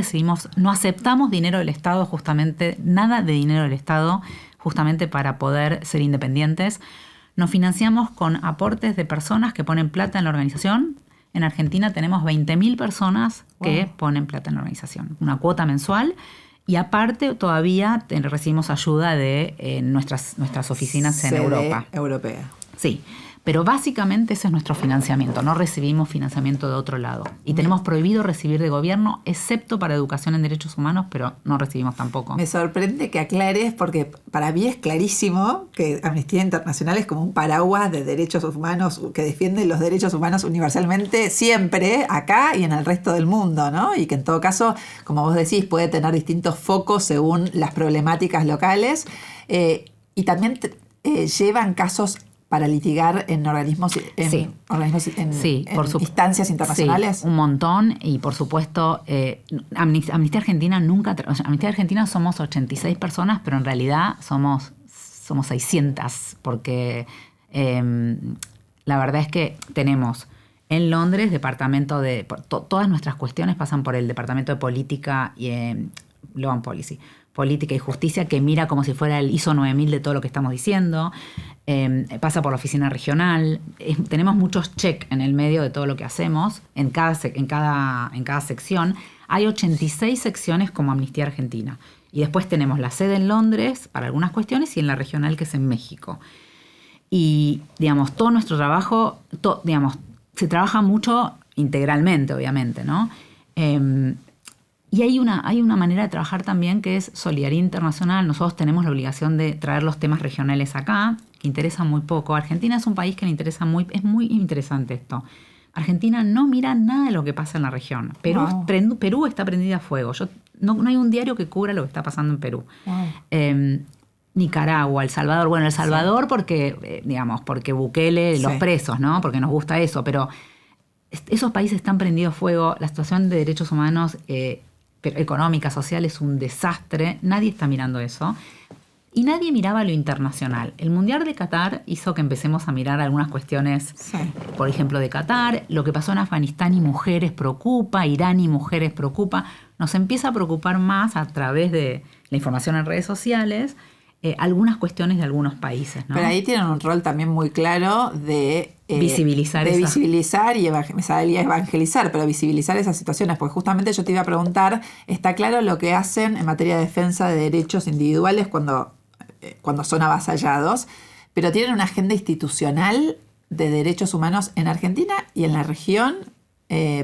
aceptamos dinero del Estado, justamente, nada de dinero del Estado, justamente para poder ser independientes. Nos financiamos con aportes de personas que ponen plata en la organización. En Argentina tenemos 20.000 personas que ponen plata en la organización, una cuota mensual. Y aparte todavía recibimos ayuda de nuestras oficinas en Europa. Europea. Sí, pero básicamente ese es nuestro financiamiento. No recibimos financiamiento de otro lado. Y tenemos prohibido recibir de gobierno, excepto para educación en derechos humanos, pero no recibimos tampoco. Me sorprende que aclares, porque para mí es clarísimo que Amnistía Internacional es como un paraguas de derechos humanos que defiende los derechos humanos universalmente, siempre, acá y en el resto del mundo, ¿no? Y que en todo caso, como vos decís, puede tener distintos focos según las problemáticas locales. Y también llevan casos para litigar en organismos, en instancias internacionales. Sí, un montón. Y por supuesto, Amnistía Argentina Amnistía Argentina somos 86 personas, pero en realidad somos 600, porque la verdad es que tenemos en Londres todas nuestras cuestiones pasan por el Departamento de Política y Law and Policy. Política y Justicia, que mira como si fuera el ISO 9000 de todo lo que estamos diciendo. Pasa por la oficina regional. Tenemos muchos check en el medio de todo lo que hacemos, en cada sección. Hay 86 secciones como Amnistía Argentina. Y después tenemos la sede en Londres para algunas cuestiones y en la regional, que es en México. Y, digamos, todo nuestro trabajo, se trabaja mucho integralmente, obviamente, ¿no? Y hay una manera de trabajar también que es solidaridad internacional. Nosotros tenemos la obligación de traer los temas regionales acá, que interesan muy poco. Argentina es un país que le interesa es muy interesante esto. Argentina no mira nada de lo que pasa en la región. Perú está prendida a fuego. No hay un diario que cubra lo que está pasando en Perú. Nicaragua, El Salvador. Bueno, El Salvador porque, porque Bukele, los presos, ¿no? Porque nos gusta eso, pero esos países están prendidos fuego, la situación de derechos humanos, económica, social, es un desastre, nadie está mirando eso. Y nadie miraba lo internacional. El Mundial de Qatar hizo que empecemos a mirar algunas cuestiones, por ejemplo, de Qatar. Lo que pasó en Afganistán y mujeres preocupa, Irán y mujeres preocupa. Nos empieza a preocupar más a través de la información en redes sociales, algunas cuestiones de algunos países, ¿no? Pero ahí tienen un rol también muy claro de visibilizar y me salía evangelizar, pero visibilizar esas situaciones, porque justamente yo te iba a preguntar, está claro lo que hacen en materia de defensa de derechos individuales cuando son avasallados, pero tienen una agenda institucional de derechos humanos en Argentina y en la región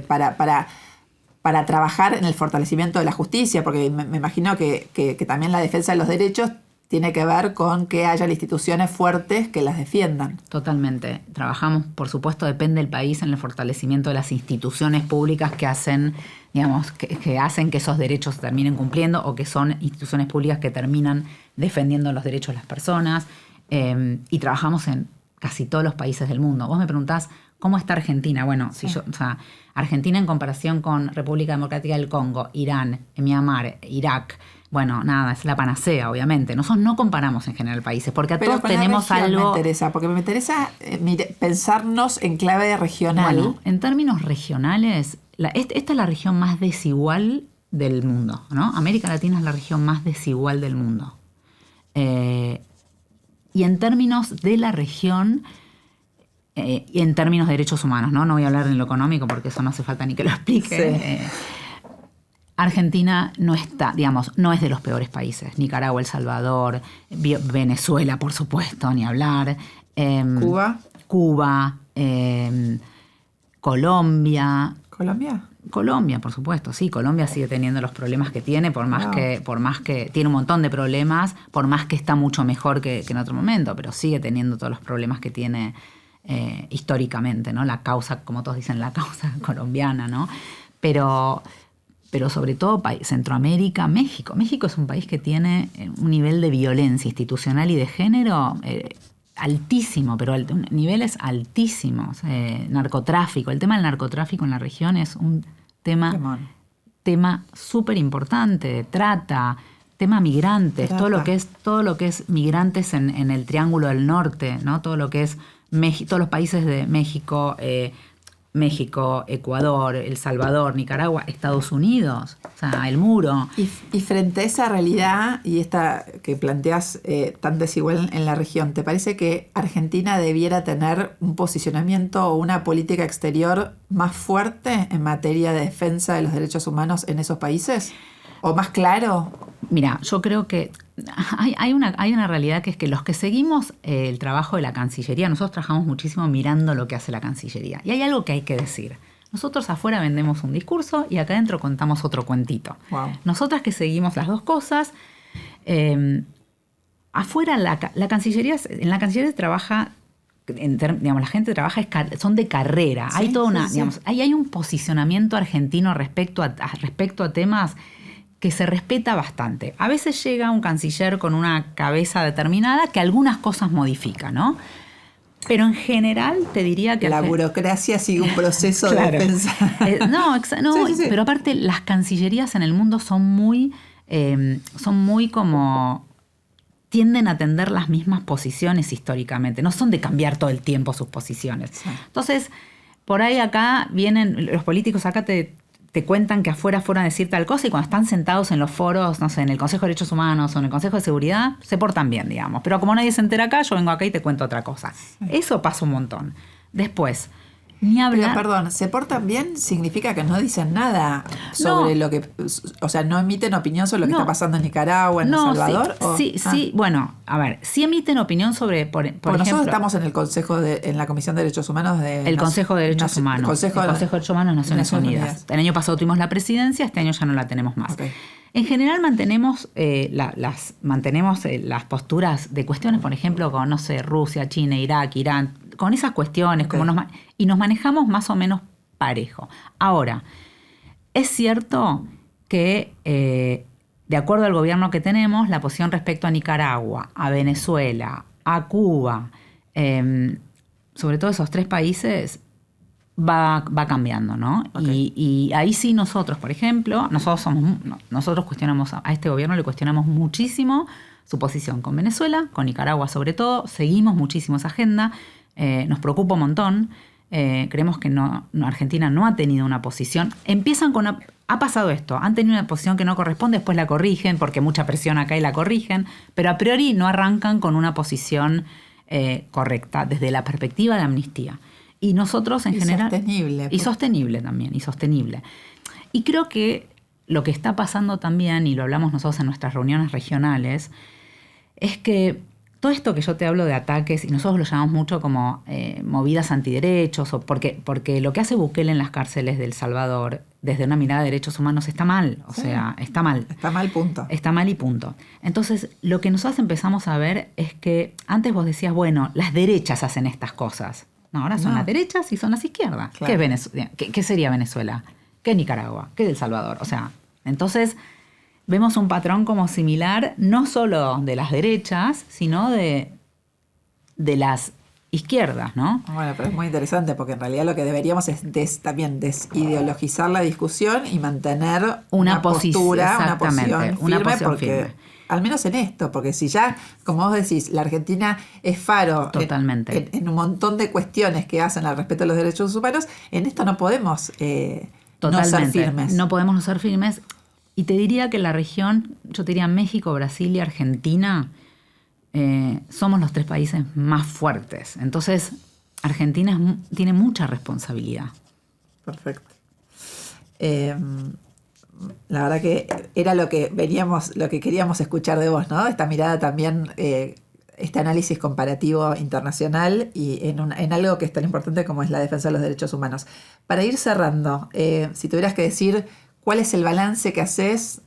para trabajar en el fortalecimiento de la justicia, porque me imagino que también la defensa de los derechos tiene que ver con que haya instituciones fuertes que las defiendan. Totalmente. Trabajamos, por supuesto, depende del país, en el fortalecimiento de las instituciones públicas que hacen, que hacen que esos derechos se terminen cumpliendo, o que son instituciones públicas que terminan defendiendo los derechos de las personas. Y trabajamos en casi todos los países del mundo. Vos me preguntás, ¿cómo está Argentina? Bueno, Argentina en comparación con República Democrática del Congo, Irán, Myanmar, Irak, bueno, nada, es la panacea, obviamente. Nosotros no comparamos en general países, porque todos tenemos algo... Me interesa pensarnos en clave regional. Bueno, en términos regionales, esta es la región más desigual del mundo, ¿no? América Latina es la región más desigual del mundo. Y en términos de la región, y en términos de derechos humanos, ¿no? No voy a hablar de lo económico porque eso no hace falta ni que lo explique. Sí. Argentina no está, no es de los peores países. Nicaragua, El Salvador, Venezuela, por supuesto, ni hablar. Cuba, Colombia. Colombia, por supuesto, sí. Colombia sigue teniendo los problemas que tiene, por más que tiene un montón de problemas, por más que está mucho mejor que en otro momento, pero sigue teniendo todos los problemas que tiene históricamente, ¿no? La causa, como todos dicen, la causa colombiana, ¿no? Pero sobre todo Centroamérica, México. México es un país que tiene un nivel de violencia institucional y de género altísimo, pero niveles altísimos. Narcotráfico. El tema del narcotráfico en la región es un tema súper importante. Trata, tema migrantes, todo lo que es migrantes en el Triángulo del Norte, ¿no? Todo lo que es todos los países de México, Ecuador, El Salvador, Nicaragua, Estados Unidos, o sea, el muro. Y frente a esa realidad y esta que planteas tan desigual en la región, ¿te parece que Argentina debiera tener un posicionamiento o una política exterior más fuerte en materia de defensa de los derechos humanos en esos países? ¿O más claro? Mira, yo creo que hay una realidad, que es que los que seguimos el trabajo de la Cancillería, nosotros trabajamos muchísimo mirando lo que hace la Cancillería. Y hay algo que hay que decir. Nosotros afuera vendemos un discurso y acá adentro contamos otro cuentito. Wow. Nosotras que seguimos las dos cosas, afuera la Cancillería, en la Cancillería trabaja... la gente trabaja, son de carrera. Sí, hay toda una, ahí hay un posicionamiento argentino respecto a temas que se respeta bastante. A veces llega un canciller con una cabeza determinada que algunas cosas modifica, ¿no? Pero en general te diría que... La burocracia sigue un proceso de defensa. Pero aparte las cancillerías en el mundo son muy como... tienden a atender las mismas posiciones históricamente. No son de cambiar todo el tiempo sus posiciones. Sí. Entonces, por ahí acá vienen... Los políticos acá te cuentan que afuera fueron a decir tal cosa, y cuando están sentados en los foros, no sé, en el Consejo de Derechos Humanos o en el Consejo de Seguridad, se portan bien, digamos. Pero como nadie se entera acá, yo vengo acá y te cuento otra cosa. Sí. Eso pasa un montón. Después, ni hablar... Pero, perdón, ¿se portan bien? Significa que no dicen nada sobre lo que... O sea, ¿no emiten opinión sobre lo que está pasando en Nicaragua, en El Salvador? Sí, bueno, a ver, sí emiten opinión sobre, por ejemplo... Nosotros estamos en el Consejo en la Comisión de Derechos Humanos de... El Consejo de Derechos Humanos. El Consejo de Derechos Humanos de Naciones Unidas. El año pasado tuvimos la presidencia, este año ya no la tenemos más. Okay. En general mantenemos las posturas de cuestiones, por ejemplo, con, no sé, Rusia, China, Irak, Irán... con esas cuestiones, okay. Y nos manejamos más o menos parejo. Ahora, es cierto que de acuerdo al gobierno que tenemos, la posición respecto a Nicaragua, a Venezuela, a Cuba, sobre todo esos 3 países, va cambiando, ¿no? Okay. Y ahí sí nosotros, por ejemplo, nosotros cuestionamos a este gobierno, le cuestionamos muchísimo su posición con Venezuela, con Nicaragua sobre todo, seguimos muchísimo esa agenda, nos preocupa un montón, creemos que Argentina no ha tenido una posición, ha pasado esto, han tenido una posición que no corresponde, después la corrigen, porque mucha presión acá y la corrigen, pero a priori no arrancan con una posición correcta desde la perspectiva de amnistía. Y nosotros en general... Sostenible. Y sostenible también, y sostenible. Y creo que lo que está pasando también, y lo hablamos nosotros en nuestras reuniones regionales, es que todo esto que yo te hablo de ataques, y nosotros lo llamamos mucho como movidas antiderechos, porque lo que hace Bukele en las cárceles de El Salvador, desde una mirada de derechos humanos, está mal. O sea, está mal. Está mal, punto. Está mal y punto. Entonces, lo que nosotros empezamos a ver es que antes vos decías, bueno, las derechas hacen estas cosas. No, ahora son las derechas y son las izquierdas. Claro. ¿Qué sería Venezuela? ¿Qué Nicaragua? ¿Qué El Salvador? O sea, entonces vemos un patrón como similar, no solo de las derechas, sino de las izquierdas, ¿no? Bueno, pero es muy interesante porque en realidad lo que deberíamos es también desideologizar la discusión y mantener una postura, una posición firme, porque al menos en esto, porque si ya, como vos decís, la Argentina es faro en un montón de cuestiones que hacen al respecto de los derechos humanos, en esto no podemos no ser firmes. No podemos no ser firmes. Y te diría que la región, yo te diría México, Brasil y Argentina, somos los 3 países más fuertes. Entonces, Argentina tiene mucha responsabilidad. Perfecto. La verdad que era lo que queríamos escuchar de vos, ¿no? Esta mirada también, este análisis comparativo internacional y en algo que es tan importante como es la defensa de los derechos humanos. Para ir cerrando, si tuvieras que decir cuál es el balance que haces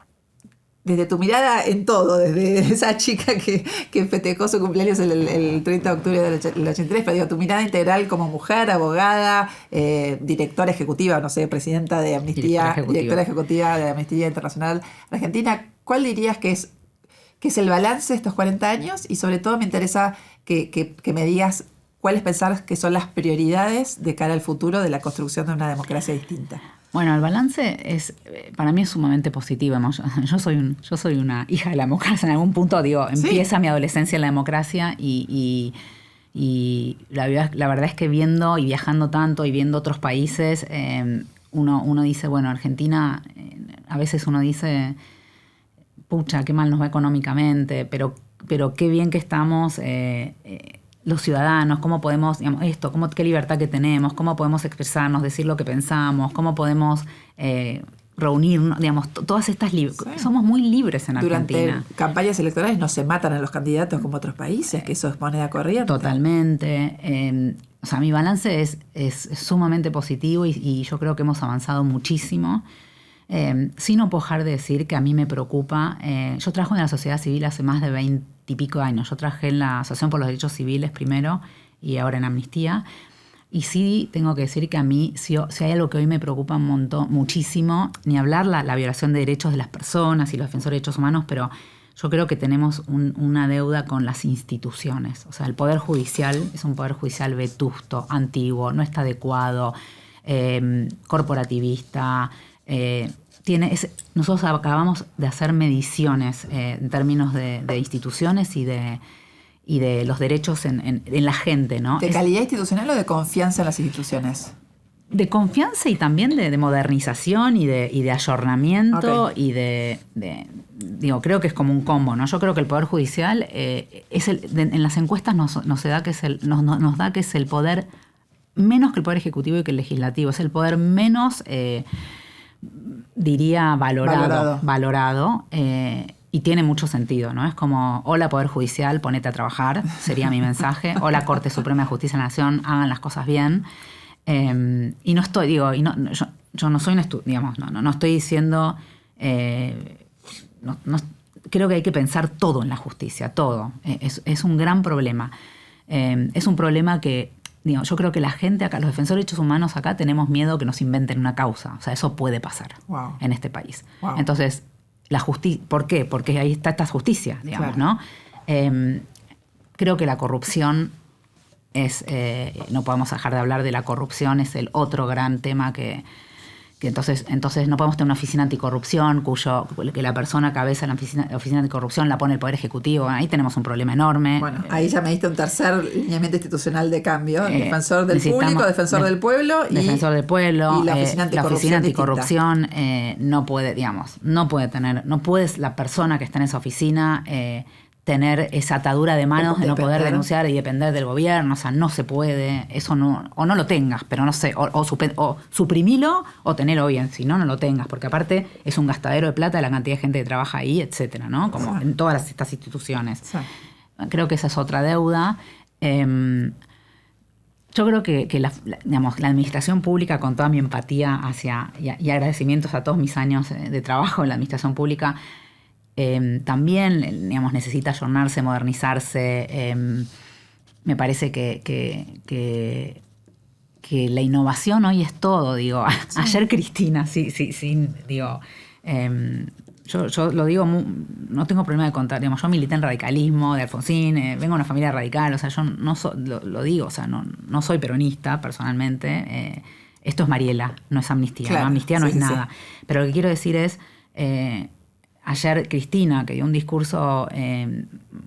desde tu mirada en todo, desde esa chica que festejó su cumpleaños el 30 de octubre del 83, pero digo, tu mirada integral como mujer, abogada, directora ejecutiva, no sé, presidenta de Amnistía, directora ejecutiva de Amnistía Internacional Argentina, ¿cuál dirías que es el balance de estos 40 años? Y sobre todo me interesa que me digas cuáles pensás que son las prioridades de cara al futuro de la construcción de una democracia distinta. Bueno, el balance para mí es sumamente positivo. Yo soy una hija de la democracia. En algún punto, empieza mi adolescencia en la democracia y la verdad es que viendo y viajando tanto y viendo otros países, uno dice, bueno, Argentina, a veces uno dice, pucha, qué mal nos va económicamente, pero qué bien que estamos... los ciudadanos, cómo podemos, qué libertad que tenemos, cómo podemos expresarnos, decir lo que pensamos, cómo podemos reunirnos, todas estas somos muy libres en Argentina. Durante campañas electorales no se matan a los candidatos como otros países, que eso es moneda corriente. Totalmente. Mi balance es sumamente positivo y yo creo que hemos avanzado muchísimo. Sin no puedo dejar de decir que a mí me preocupa. Yo trabajo en la sociedad civil hace más de 20 y pico de años. Yo trabajé en la Asociación por los Derechos Civiles primero y ahora en Amnistía. Y sí tengo que decir que a mí, si hay algo que hoy me preocupa muchísimo, ni hablar la violación de derechos de las personas y los defensores de derechos humanos, pero yo creo que tenemos una deuda con las instituciones. O sea, el Poder Judicial es un Poder Judicial vetusto, antiguo, no está adecuado, corporativista. Nosotros acabamos de hacer mediciones en términos de instituciones y de los derechos en la gente, ¿no? ¿De calidad institucional o de confianza en las instituciones? De confianza y también de modernización y de ayornamiento. Okay. Creo que es como un combo, ¿no? Yo creo que el Poder Judicial en las encuestas nos da que es el poder menos que el Poder Ejecutivo y que el Legislativo. Es el poder menos... diría valorado y tiene mucho sentido, ¿no? Es como, hola Poder Judicial, ponete a trabajar, sería mi mensaje. Hola Corte Suprema de Justicia de la Nación, hagan las cosas bien. Y no estoy, yo no soy un no estoy diciendo, creo que hay que pensar todo en la justicia, todo. Es un gran problema. Es un problema que yo creo que la gente acá, los defensores de derechos humanos acá, tenemos miedo que nos inventen una causa. O sea, eso puede pasar en este país. Wow. Entonces, la justicia. ¿Por qué? Porque ahí está esta justicia, digamos, claro. ¿no? Creo que la corrupción no podemos dejar de hablar de la corrupción, es el otro gran tema que entonces no podemos tener una oficina anticorrupción que la persona cabeza de la oficina anticorrupción la pone el Poder Ejecutivo. Ahí tenemos un problema enorme. Bueno, ahí ya me diste un tercer lineamiento institucional de cambio. Defensor del público, defensor del pueblo y la oficina anticorrupción. No puede, digamos, no puedes la persona que está en esa oficina tener esa atadura de manos de no poder denunciar y depender del gobierno. O sea, no se puede. Eso no, o no lo tengas, pero no sé, o suprimilo o tenerlo bien. Si no, no lo tengas, porque aparte es un gastadero de plata la cantidad de gente que trabaja ahí, etcétera, ¿no? Como en todas estas instituciones. Sí. Creo que esa es otra deuda. Yo creo que la administración pública, con toda mi empatía y agradecimientos a todos mis años de trabajo en la administración pública, también, digamos, necesita ayornarse, modernizarse. Me parece que la innovación hoy es todo, digo. Sí. Ayer Cristina, sí, digo, yo lo digo, no tengo problema de contar, digamos, yo milité en radicalismo de Alfonsín, vengo de una familia radical, o sea, yo no lo digo, o sea, no soy peronista personalmente. Esto es Mariela, no es amnistía, claro, ¿no? Amnistía no es nada. Pero lo que quiero decir es, ayer Cristina, que dio un discurso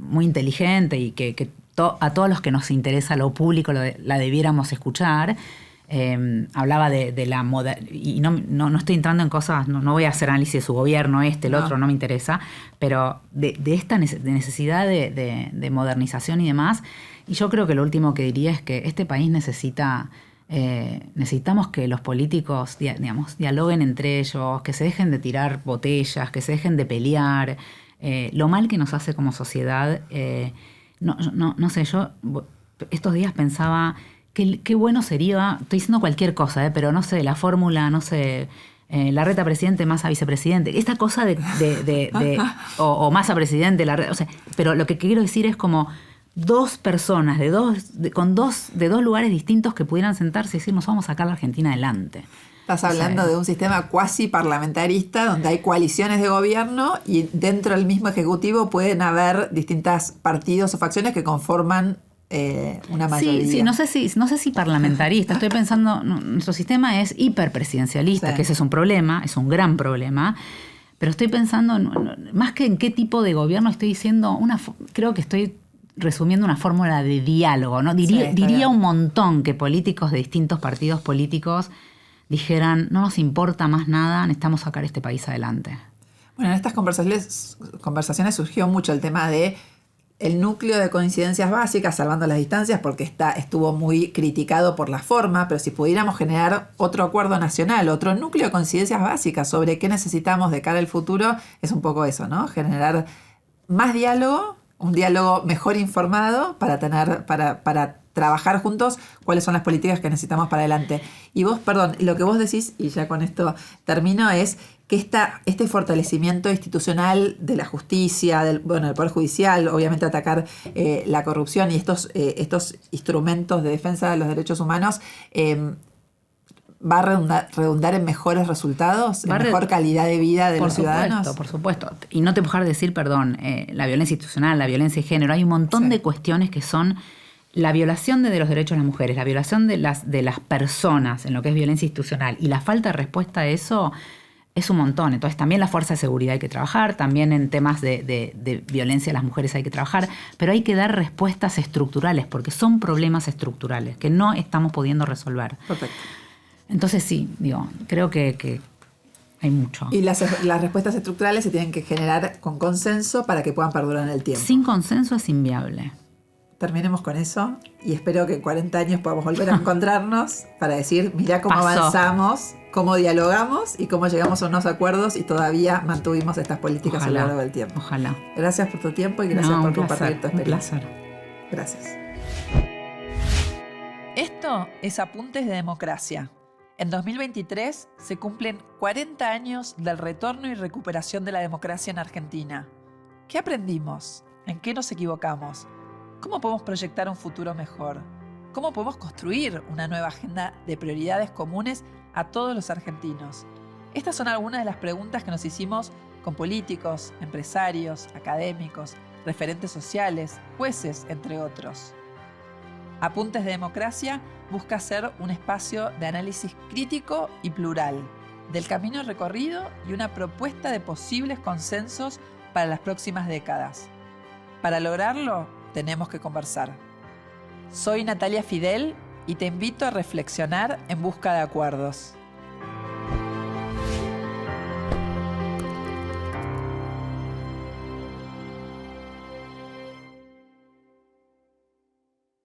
muy inteligente y que a todos los que nos interesa lo público la debiéramos escuchar, hablaba de la moda, y no estoy entrando en cosas, no voy a hacer análisis de su gobierno, el otro, no me interesa, pero de esta necesidad de modernización y demás. Y yo creo que lo último que diría es que este país necesitamos que los políticos, digamos, dialoguen entre ellos, que se dejen de tirar botellas, que se dejen de pelear. Lo mal que nos hace como sociedad, no sé, yo estos días pensaba qué bueno sería, estoy diciendo cualquier cosa, pero no sé, la fórmula, no sé, Larreta presidente, Massa vicepresidente, esta cosa o Massa presidente, o sea, pero lo que quiero decir es como dos personas de dos lugares distintos que pudieran sentarse y decir, nos vamos a sacar la Argentina adelante. Estás hablando de un sistema cuasi parlamentarista donde hay coaliciones de gobierno y dentro del mismo ejecutivo pueden haber distintos partidos o facciones que conforman una mayoría. Sí, no sé si parlamentarista. Estoy pensando, nuestro sistema es hiperpresidencialista, que ese es un problema, es un gran problema. Pero estoy pensando, más que en qué tipo de gobierno, estoy diciendo, creo que estoy resumiendo una fórmula de diálogo, ¿no? Diría un montón que políticos de distintos partidos políticos dijeran, no nos importa más nada, necesitamos sacar este país adelante. Bueno, en estas conversaciones surgió mucho el tema de el núcleo de coincidencias básicas, salvando las distancias, porque estuvo muy criticado por la forma, pero si pudiéramos generar otro acuerdo nacional, otro núcleo de coincidencias básicas sobre qué necesitamos de cara al futuro, es un poco eso, ¿no? Generar más diálogo, un diálogo mejor informado para trabajar juntos cuáles son las políticas que necesitamos para adelante. Y vos, lo que vos decís, y ya con esto termino, es que este fortalecimiento institucional de la justicia, del Poder Judicial, obviamente atacar la corrupción y estos instrumentos de defensa de los derechos humanos, ¿va a redundar en mejores resultados, en mejor calidad de vida de los ciudadanos? Por supuesto. Y no te puedo dejar de decir, la violencia institucional, la violencia de género. Hay un montón de cuestiones que son la violación de los derechos de las mujeres, la violación de las personas en lo que es violencia institucional y la falta de respuesta a eso es un montón. Entonces también la fuerza de seguridad hay que trabajar, también en temas de violencia de las mujeres hay que trabajar, pero hay que dar respuestas estructurales porque son problemas estructurales que no estamos pudiendo resolver. Perfecto. Entonces sí, creo que hay mucho. Y las respuestas estructurales se tienen que generar con consenso para que puedan perdurar en el tiempo. Sin consenso es inviable. Terminemos con eso y espero que en 40 años podamos volver a encontrarnos para decir, mirá cómo avanzamos, cómo dialogamos y cómo llegamos a unos acuerdos y todavía mantuvimos estas políticas a lo largo del tiempo. Ojalá. Gracias por tu tiempo y gracias por compartir tu experiencia. Un placer. Gracias. Esto es Apuntes de Democracia. En 2023 se cumplen 40 años del retorno y recuperación de la democracia en Argentina. ¿Qué aprendimos? ¿En qué nos equivocamos? ¿Cómo podemos proyectar un futuro mejor? ¿Cómo podemos construir una nueva agenda de prioridades comunes a todos los argentinos? Estas son algunas de las preguntas que nos hicimos con políticos, empresarios, académicos, referentes sociales, jueces, entre otros. Apuntes de Democracia busca ser un espacio de análisis crítico y plural del camino recorrido y una propuesta de posibles consensos para las próximas décadas. Para lograrlo, tenemos que conversar. Soy Natalia Fidel y te invito a reflexionar en busca de acuerdos.